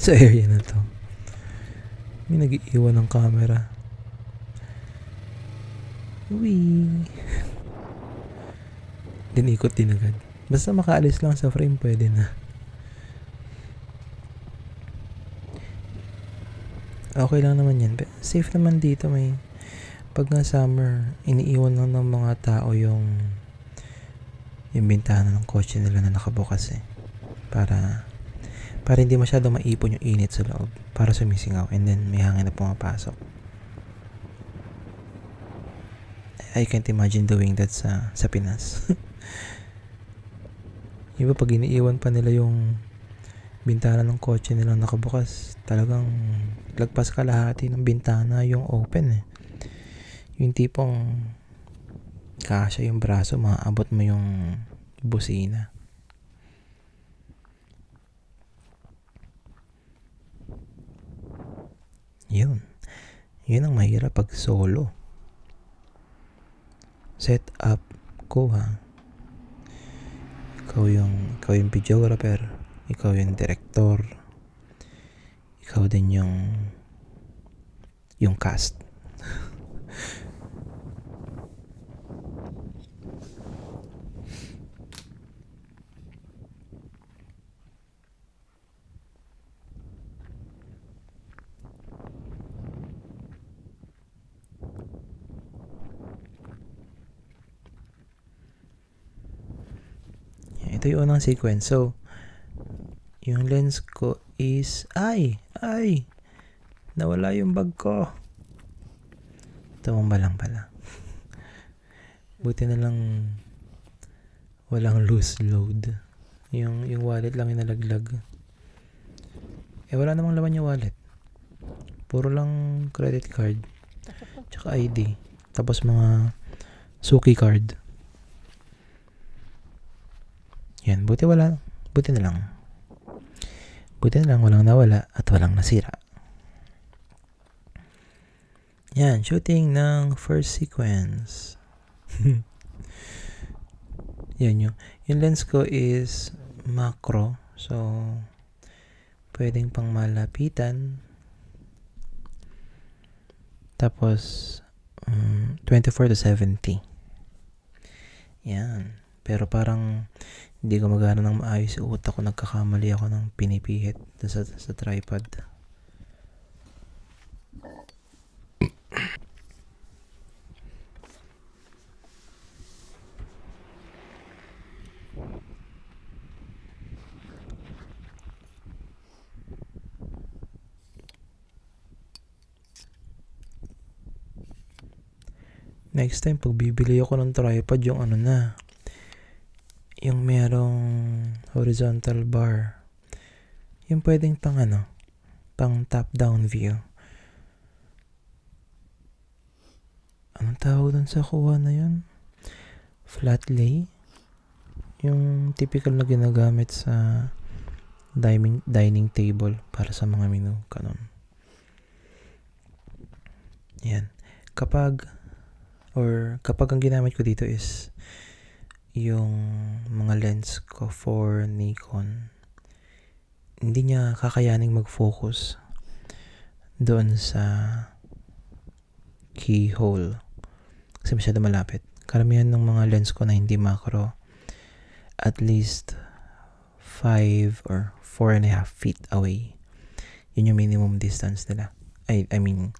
area na to. May nag-iiwan ng camera. Wee. Dinikot din agad. Basta makaalis lang sa frame, pwede na. Okay lang naman yan. Safe naman dito. May pag nga summer, iniiwan lang ng mga tao yung bintana ng kotse nila na nakabukas para hindi masyado maipon yung init sa loob, para sumisingaw, and then may hangin na pumapasok. I can't imagine doing that sa Pinas. Iba pag iniiwan pa nila yung bintana ng kotse nila nakabukas, talagang lagpas kalahati ng bintana yung open yung tipong kasya yung braso, maaabot mo yung busina. Yun ang mahirap pag solo. Set up ko ikaw yung videographer, ikaw yung director, ikaw din yung cast. ito yung unang sequence. So, yung lens ko is, ay, nawala yung bag ko. Tumamba lang pala. Buti na lang walang loose load. Yung wallet lang yung nalaglag. Wala namang laman yung wallet. Puro lang credit card. Tsaka ID. Tapos mga Suki card. Yan, buti na lang. Buti na lang walang nawala at walang nasira. Yan, shooting ng first sequence. Yan yung lens ko is macro. So, pwedeng pang malapitan. Tapos, 24 to 70. Yan. Pero parang hindi ko magana ng maayos yung utak ko. Nagkakamali ako ng pinipihit sa tripod. Next time, pag bibili ako ng tripod, yung yung merong horizontal bar. Yung pwedeng pang top-down view. Anong tawag dun sa kuha na yun? Flat lay? Yung typical na ginagamit sa dining table para sa mga menu. Kanon. Yan. Kapag ang ginamit ko dito is yung mga lens ko for Nikon, hindi niya kakayaning mag-focus doon sa keyhole kasi masyado malapit. Karamihan ng mga lens ko na hindi macro, at least 5 or 4.5 feet away. Yun yung minimum distance nila. I mean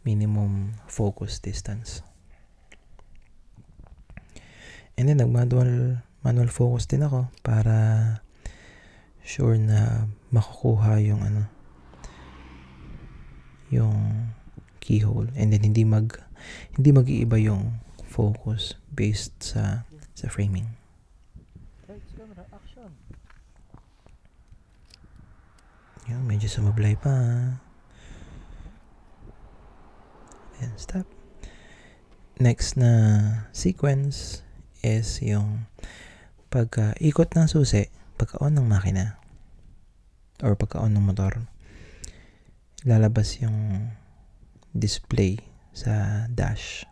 minimum focus distance. And then manual focus din ako para sure na makukuha yung yung keyhole, and then hindi mag-iiba yung focus based sa framing. Lights, camera, action. Yun, medyo sumablay pa. And stop. Next na sequence is yung pagka-ikot ng susi, pagka-on ng makina or pagka-on ng motor, lalabas yung display sa dash.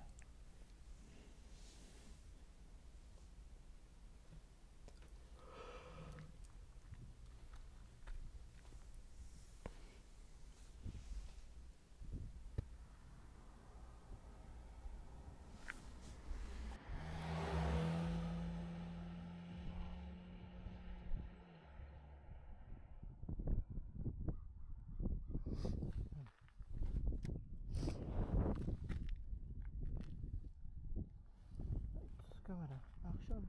Camera, action.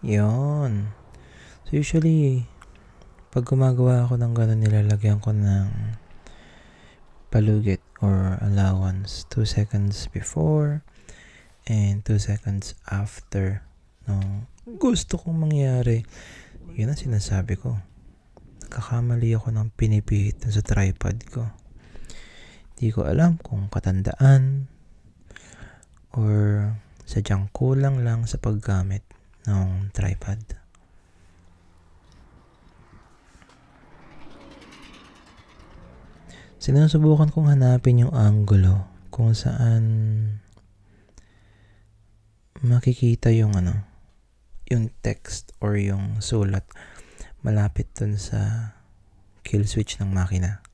Yun. So usually, pag gumagawa ako ng gano'n, nilalagyan ko ng palugit or allowance 2 seconds before and 2 seconds after nung gusto kong mangyari. Yun ang sinasabi ko. Nagkakamali ako ng pinipihit sa tripod ko. Di ko alam kung katandaan or sadyang kulang lang sa paggamit ng tripod. Sinusubukan kong hanapin yung angulo kung saan makikita yung yung text or yung sulat malapit dun sa kill switch ng makina.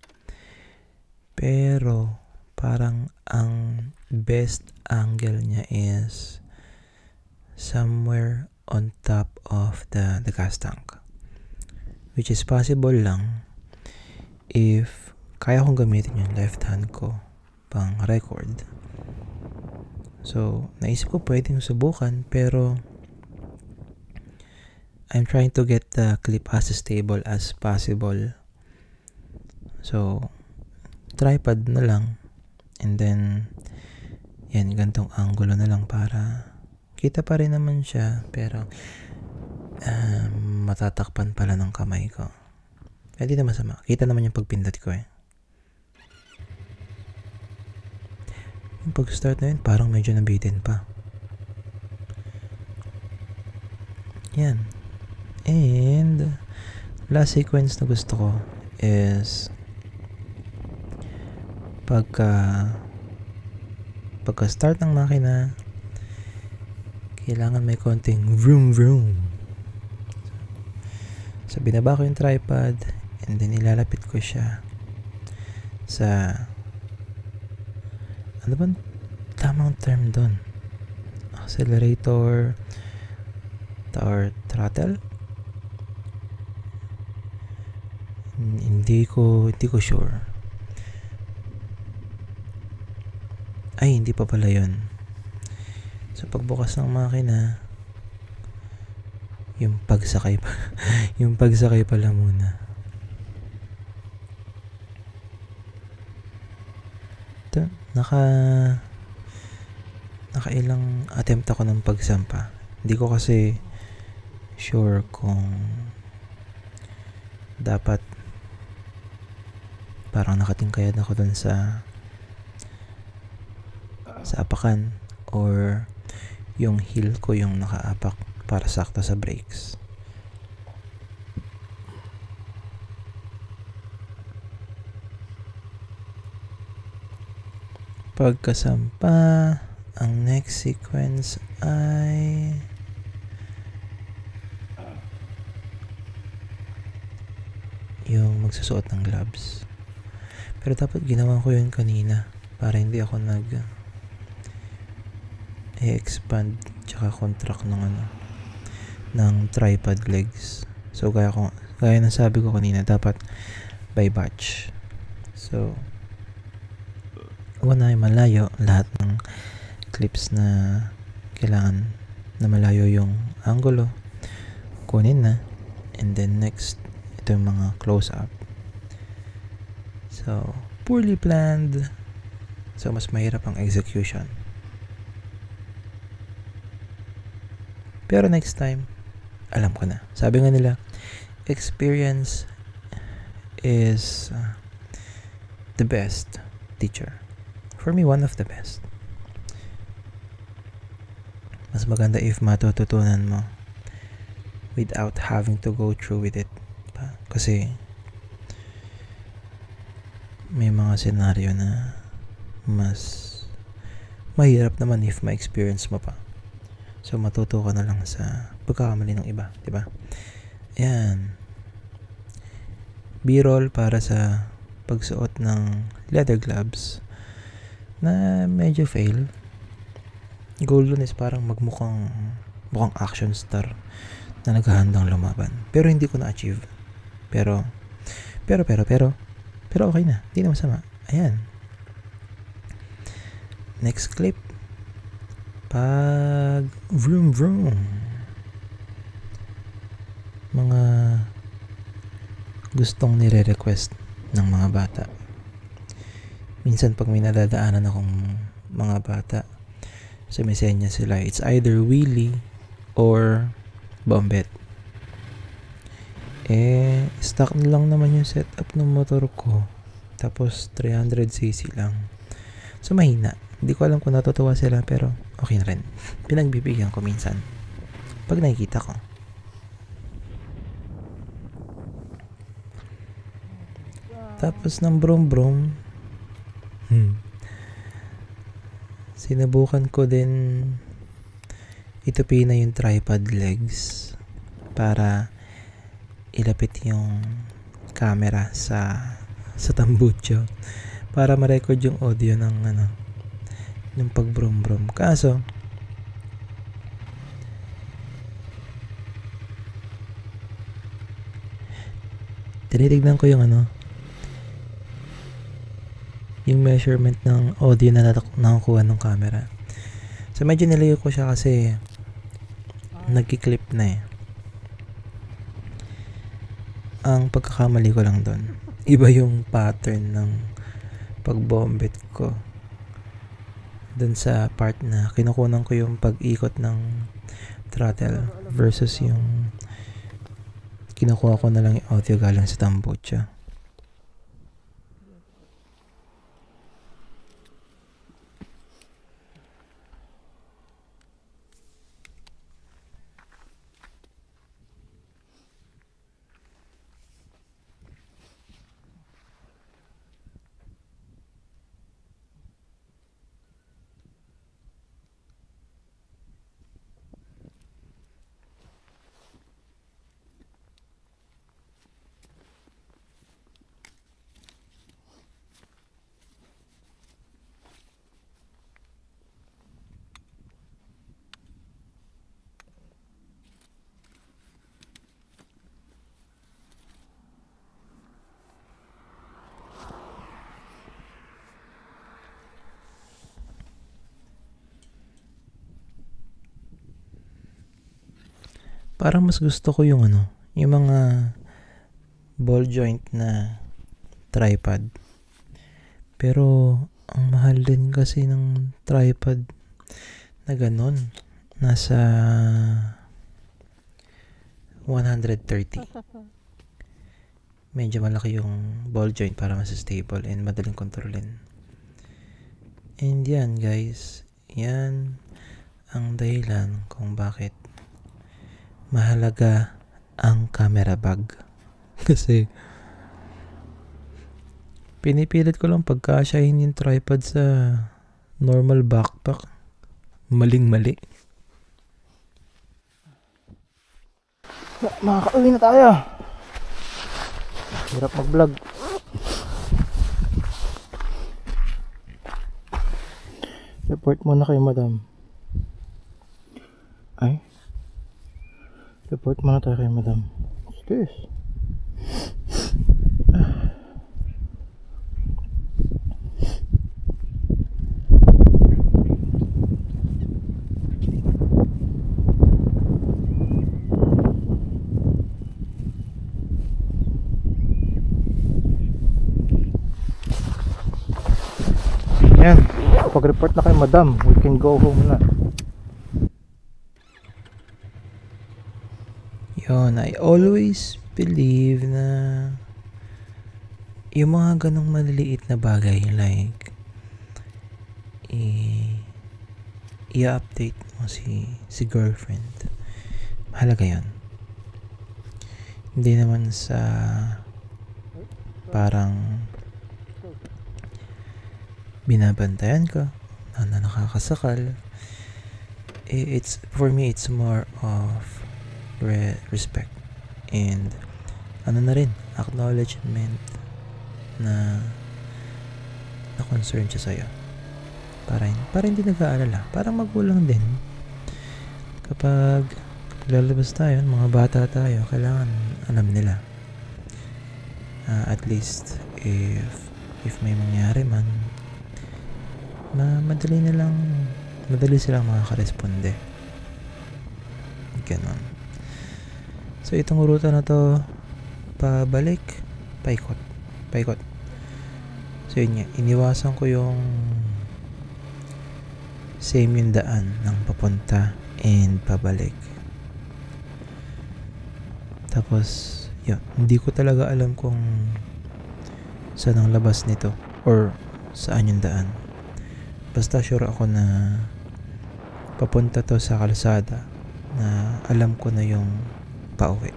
Pero parang ang best angle niya is somewhere on top of the gas tank, which is possible lang if kaya kong gamitin yung left hand ko pang record. So naisip ko pwedeng subukan, pero I'm trying to get the clip as stable as possible. So tripod na lang, and then yan, gantong angulo na lang para kita pa rin naman siya, pero matatakpan pala ng kamay ko. Hindi na masama, kita naman yung pagpindot ko eh. Yung pag-start na yun, parang medyo nabitin pa. Yan. And last sequence na gusto ko is pagka-start ng makina, kailangan may konting vroom vroom. So binaba ko yung tripod, and then ilalapit ko siya sa, ano ba tamang term doon? Accelerator or throttle? Hindi ko sure. Ay, hindi pa pala yun. So pagbukas ng makina, yung pagsakay pa yung pagsakay pala muna. Ito, nakailang attempt ako ng pagsampa. Hindi ko kasi sure kung dapat parang nakatingkayad ako dun sa apakan, or yung heel ko yung nakaapak para sakto sa brakes. Pagkasampa, ang next sequence ay yung magsusuot ng gloves. Pero dapat ginawa ko yun kanina para hindi ako expand tsaka contract ng tripod legs. So gaya ng sabi ko kanina, dapat by batch. So una ay malayo lahat ng clips na kailangan na malayo yung angulo, kunin na, and then next ito yung mga close up. So poorly planned, so mas mahirap ang execution. Pero next time, alam ko na. Sabi nga nila, experience is the best teacher. For me, one of the best. Mas maganda if matututunan mo without having to go through with it. Kasi may mga senaryo na mas mahirap naman if ma-experience mo pa. So matuto ka na lang sa pagkakamali ng iba, di ba? Ayan. B-roll para sa pagsuot ng leather gloves na medyo fail. Goal dun is parang mukhang action star na naghahandang lumaban. Pero hindi ko na-achieve. Pero okay na. Hindi na masama. Ayan. Next clip. Pag vroom vroom, mga gustong nire-request ng mga bata. Minsan pag may nadadaanan akong mga bata, sumisenya sila, it's either wheelie or bombet. Stock na lang naman yung setup ng motor ko, tapos 300cc lang, so mahina. Hindi ko alam kung natutuwa sila, pero okay na rin. Pinagbibigyan ko minsan pag nakikita ko. Tapos ng brum-brum, sinubukan ko din itupi na yung tripod legs para ilapit yung camera sa tambucho para ma-record yung audio ng pag brum-brum. Kaso tinitignan ko yung yung measurement ng audio na nakukuha ng camera. So medyo nilayo ko siya kasi nagki-clip na eh. Ang pagkakamali ko lang doon, iba yung pattern ng pagbombit ko doon sa part na kinukunan ko yung pag-ikot ng throttle versus yung kinukuha ko na lang yung audio galing sa tambucha. Parang mas gusto ko yung yung mga ball joint na tripod. Pero ang mahal din kasi ng tripod na ganun. Nasa 130. Medyo malaki yung ball joint para mas stable and madaling kontrolin. And yan guys, yan ang dahilan kung bakit mahalaga ang camera bag. Kasi pinipilit ko lang pagkasyahin yung tripod sa normal backpack. Maling-mali. Makaka-uwi na tayo. Hirap mag-vlog. Report muna kay madam. Ay. Report muna tayo kay madam. What's this? Yan. Kapag report na kay madam, we can go home na. Yun, I always believe na yung mga ganong maliliit na bagay like i-update mo si girlfriend, mahalaga yun. Hindi naman sa parang binabantayan ka na nakakasakal. It's for me, it's more of respect and na rin acknowledgement na concern siya sa'yo, para hindi nag-aalala, parang magulang din kapag lalabas tayo, mga bata tayo, kailangan alam nila at least if may mangyari man, madali silang makakaresponde. Ganon. So itong ruta na to, pabalik, paikot. So yun nga, iniwasan ko yung same yung daan ng papunta and pabalik. Tapos yun, hindi ko talaga alam kung saan ang labas nito or saan yung daan. Basta sure ako na papunta to sa kalsada na alam ko na yung pauwi.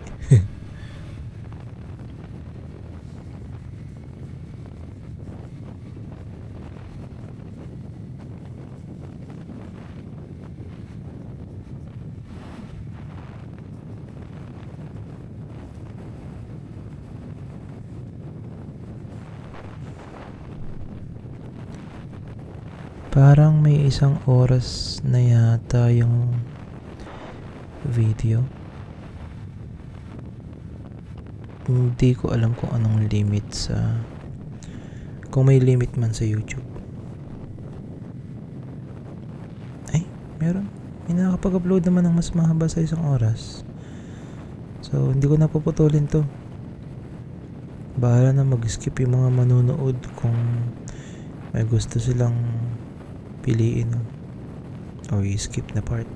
Parang may 1 oras na yata yung video. hindi ko alam kung anong limit sa, kung may limit man sa YouTube. Ay, meron. May nakakapag-upload naman ng mas mahaba sa isang oras. So, hindi ko napuputulin to. Bahala na mag-skip yung mga manunood kung may gusto silang piliin o i-skip na part.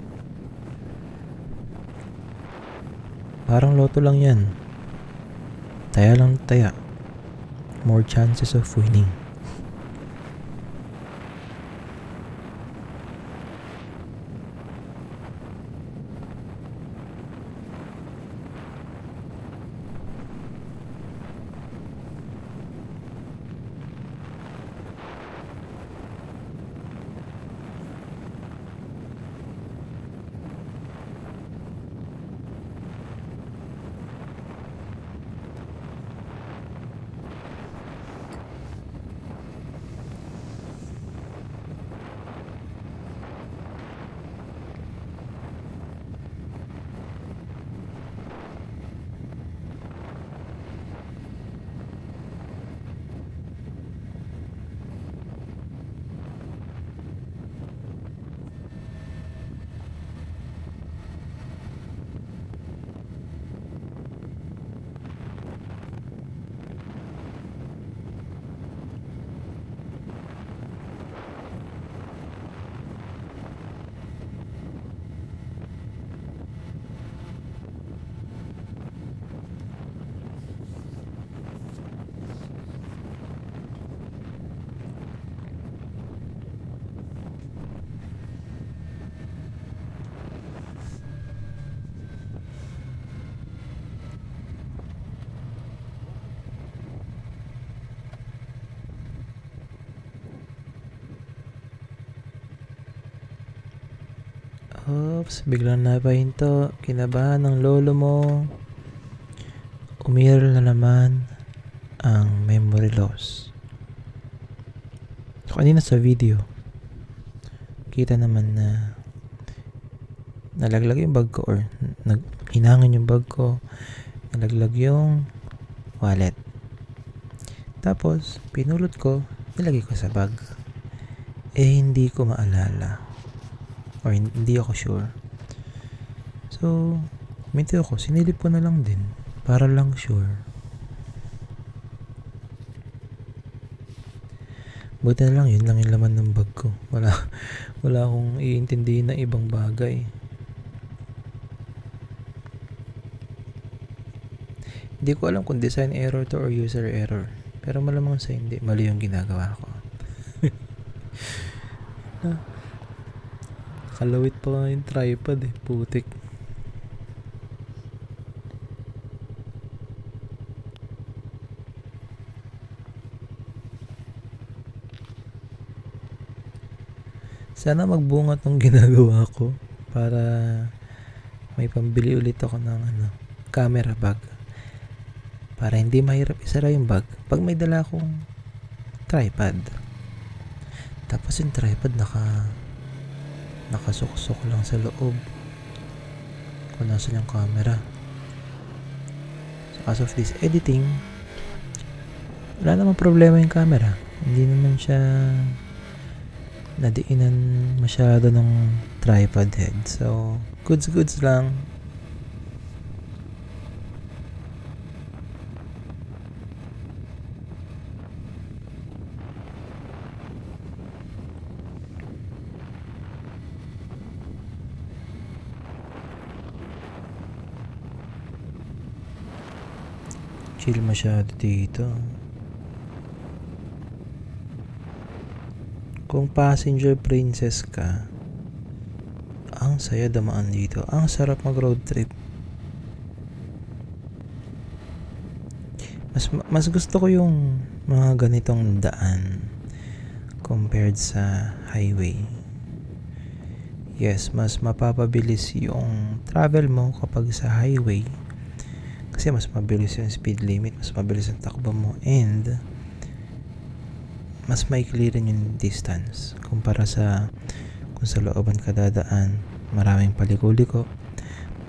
Parang loto lang yan. Taya lang taya. More chances of winning. Oops, biglang napahinto. Kinabahan ng lolo mo. Umiral na naman ang memory loss. So, kanina sa video, kita naman na nalaglag yung bag ko or hinangin yung bag ko. Nalaglag yung wallet. Tapos, pinulot ko, nilagay ko sa bag. Hindi ko maalala. Or hindi ako sure. So, minti ako, sinilip ko na lang din. Para lang sure. Buti na lang, yun lang yung laman ng bag ko. Wala akong iintindihin na ibang bagay. Hindi ko alam kung design error to or user error. Pero malamang sa hindi, mali yung ginagawa ko. Kalawit pa nga yung tripod putik. Sana magbunga tong ginagawa ko para may pambili ulit ako ng camera bag. Para hindi mahirap isara yung bag pag may dala akong tripod. Tapos yung tripod nakasuksok lang sa loob kung nasa yung camera. So as of this editing, wala namang problema yung camera. Hindi naman siya nadiinan masyado ng tripod head. So goods lang. Chill masyado dito. Kung passenger princess ka, ang saya damaan dito. Ang sarap mag road trip. Mas gusto ko yung mga ganitong daan compared sa highway. Yes, mas mapapabilis yung travel mo kapag sa highway. Kasi mas mabilis yung speed limit, mas mabilis yung takbo mo, and mas maikli rin yung distance kumpara sa kung sa looban ka dadaan. Maraming paliko-liko,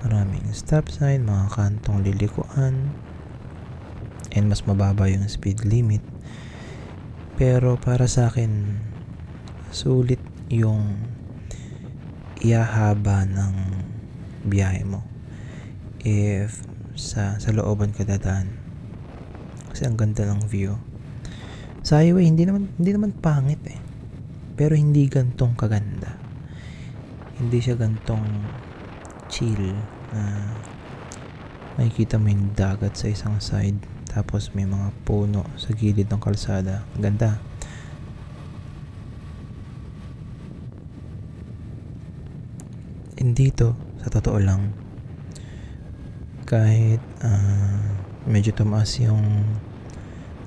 maraming stop sign, mga kantong lilikuan, and mas mababa yung speed limit. Pero para sa akin, sulit yung ihahaba ng biyahe mo if sa looban ka dadaan, kasi ang ganda ng view. Sa highway hindi naman pangit pero hindi gantong kaganda, hindi siya gantong chill. Makikita mo yung dagat sa isang side, tapos may mga puno sa gilid ng kalsada. Ganda. And dito, sa totoo lang, kahit medyo tumaas yung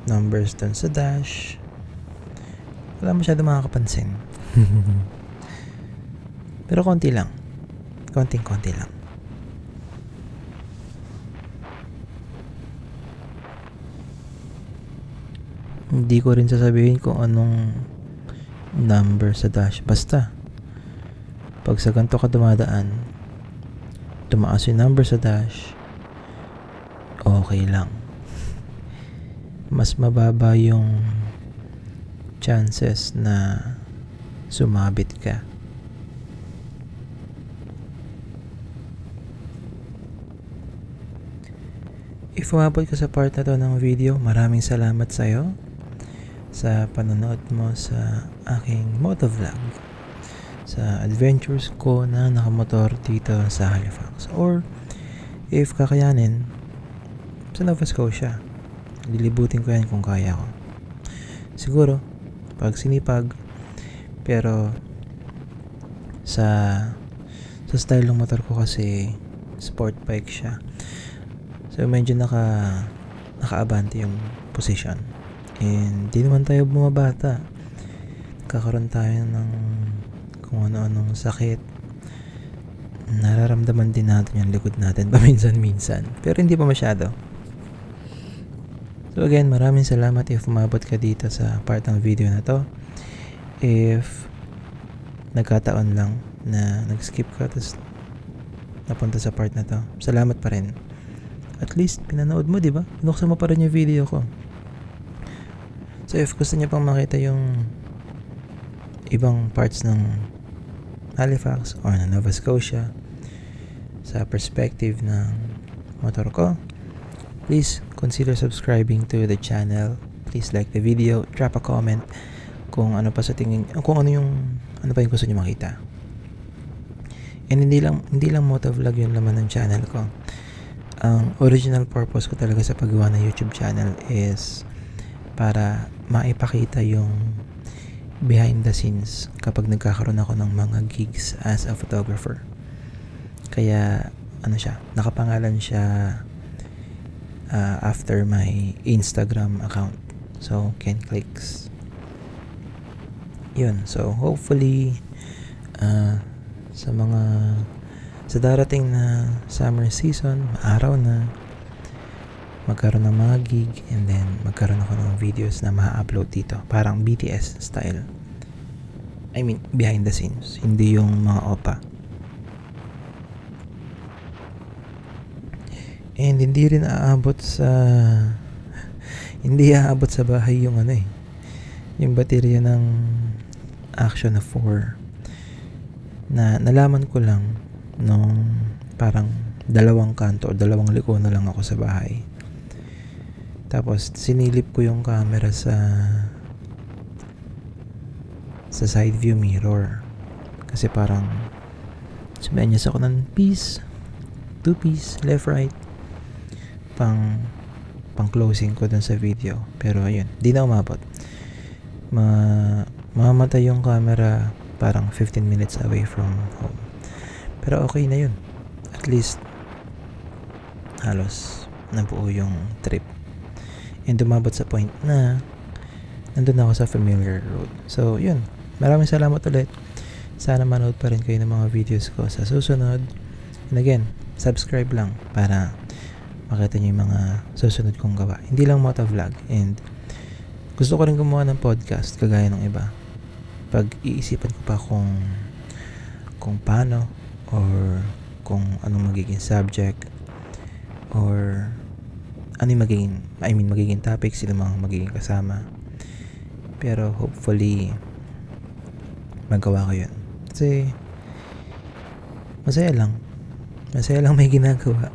numbers dun sa dash, wala masyado makakapansin. Pero konti lang, konting-konti lang. Hindi ko rin sasabihin kung anong number sa dash, basta pag sa ganito ka dumadaan, tumaas yung number sa dash, okay lang. Mas mababa yung chances na sumabit ka. If umabot ka sa part na to ng video, maraming salamat sa'yo sa panonood mo sa aking motovlog, sa adventures ko na nakamotor dito sa Halifax, or if kakayanin, sa Nova Scotia. Lilibutin ko yan kung kaya ko. Siguro pag sinipag, pero sa style ng motor ko kasi sport bike siya, so medyo nakaabante yung position, and di naman tayo bumabata, kakaroon tayo ng kung ano-anong sakit, nararamdaman din natin yung likod natin paminsan-minsan, pero hindi pa masyado. So again, maraming salamat if umabot ka dito sa part ng video na to. If nagkataon lang na nag-skip ka tapos napunta sa part na to, salamat pa rin. At least pinanood mo, di ba? Binuksan mo pa rin yung video ko. So if gusto niyo pang makita yung ibang parts ng Halifax or ng Nova Scotia sa perspective ng motor ko, please consider subscribing to the channel. Please like the video, drop a comment kung ano pa sa tingin, kung ano pa yung gusto niyo makita. And hindi lang motovlog yung laman ng channel ko. Ang original purpose ko talaga sa paggawa ng YouTube channel is para maipakita yung behind the scenes kapag nagkakaroon ako ng mga gigs as a photographer. Kaya nakapangalan siya after my Instagram account. So Ken Clicks. Yun. So hopefully sa darating na summer season, araw na, magkaroon ng mga gig, and then magkaroon ako ng videos na ma-upload dito, parang BTS style. I mean, behind the scenes, hindi yung mga opa. And hindi aabot sa bahay yung yung baterya ng Action na 4, na nalaman ko lang nung parang 2 kanto o 2 liko na lang ako sa bahay. Tapos sinilip ko yung camera sa side view mirror, kasi parang sumenyas ako ng 2 piece left right pang closing ko dun sa video. Pero ayun, di na umabot. Mamatay yung camera parang 15 minutes away from home. Pero okay na yun. At least halos nabuo yung trip. And umabot sa point na nandun ako sa familiar road. So yun, maraming salamat ulit. Sana manood pa rin kayo ng mga videos ko sa susunod. And again, subscribe lang para makita nyo yung mga susunod kong gawa. Hindi lang motovlog. And gusto ko rin gumawa ng podcast kagaya ng iba. Pag-iisipan ko pa kung paano, or kung anong magiging subject, or ano yung magiging topic, sila mga magiging kasama. Pero hopefully magawa ko yun. Kasi masaya lang may ginagawa.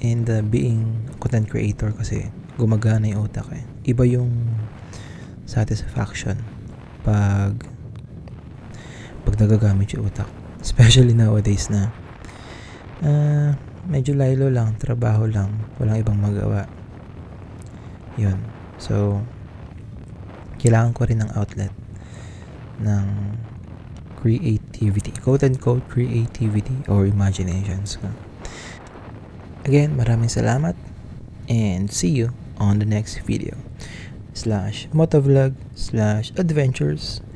And being content creator kasi gumagana yung utak eh. Iba yung satisfaction pag nagagamit yung utak, especially nowadays na medyo laylo lang, trabaho lang, walang ibang magawa. Yun. So kailangan ko rin ng outlet ng creativity, quote unquote creativity or imaginations. Again, maraming salamat and see you on the next video /motovlog/adventures.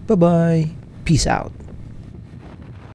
Bye bye, peace out.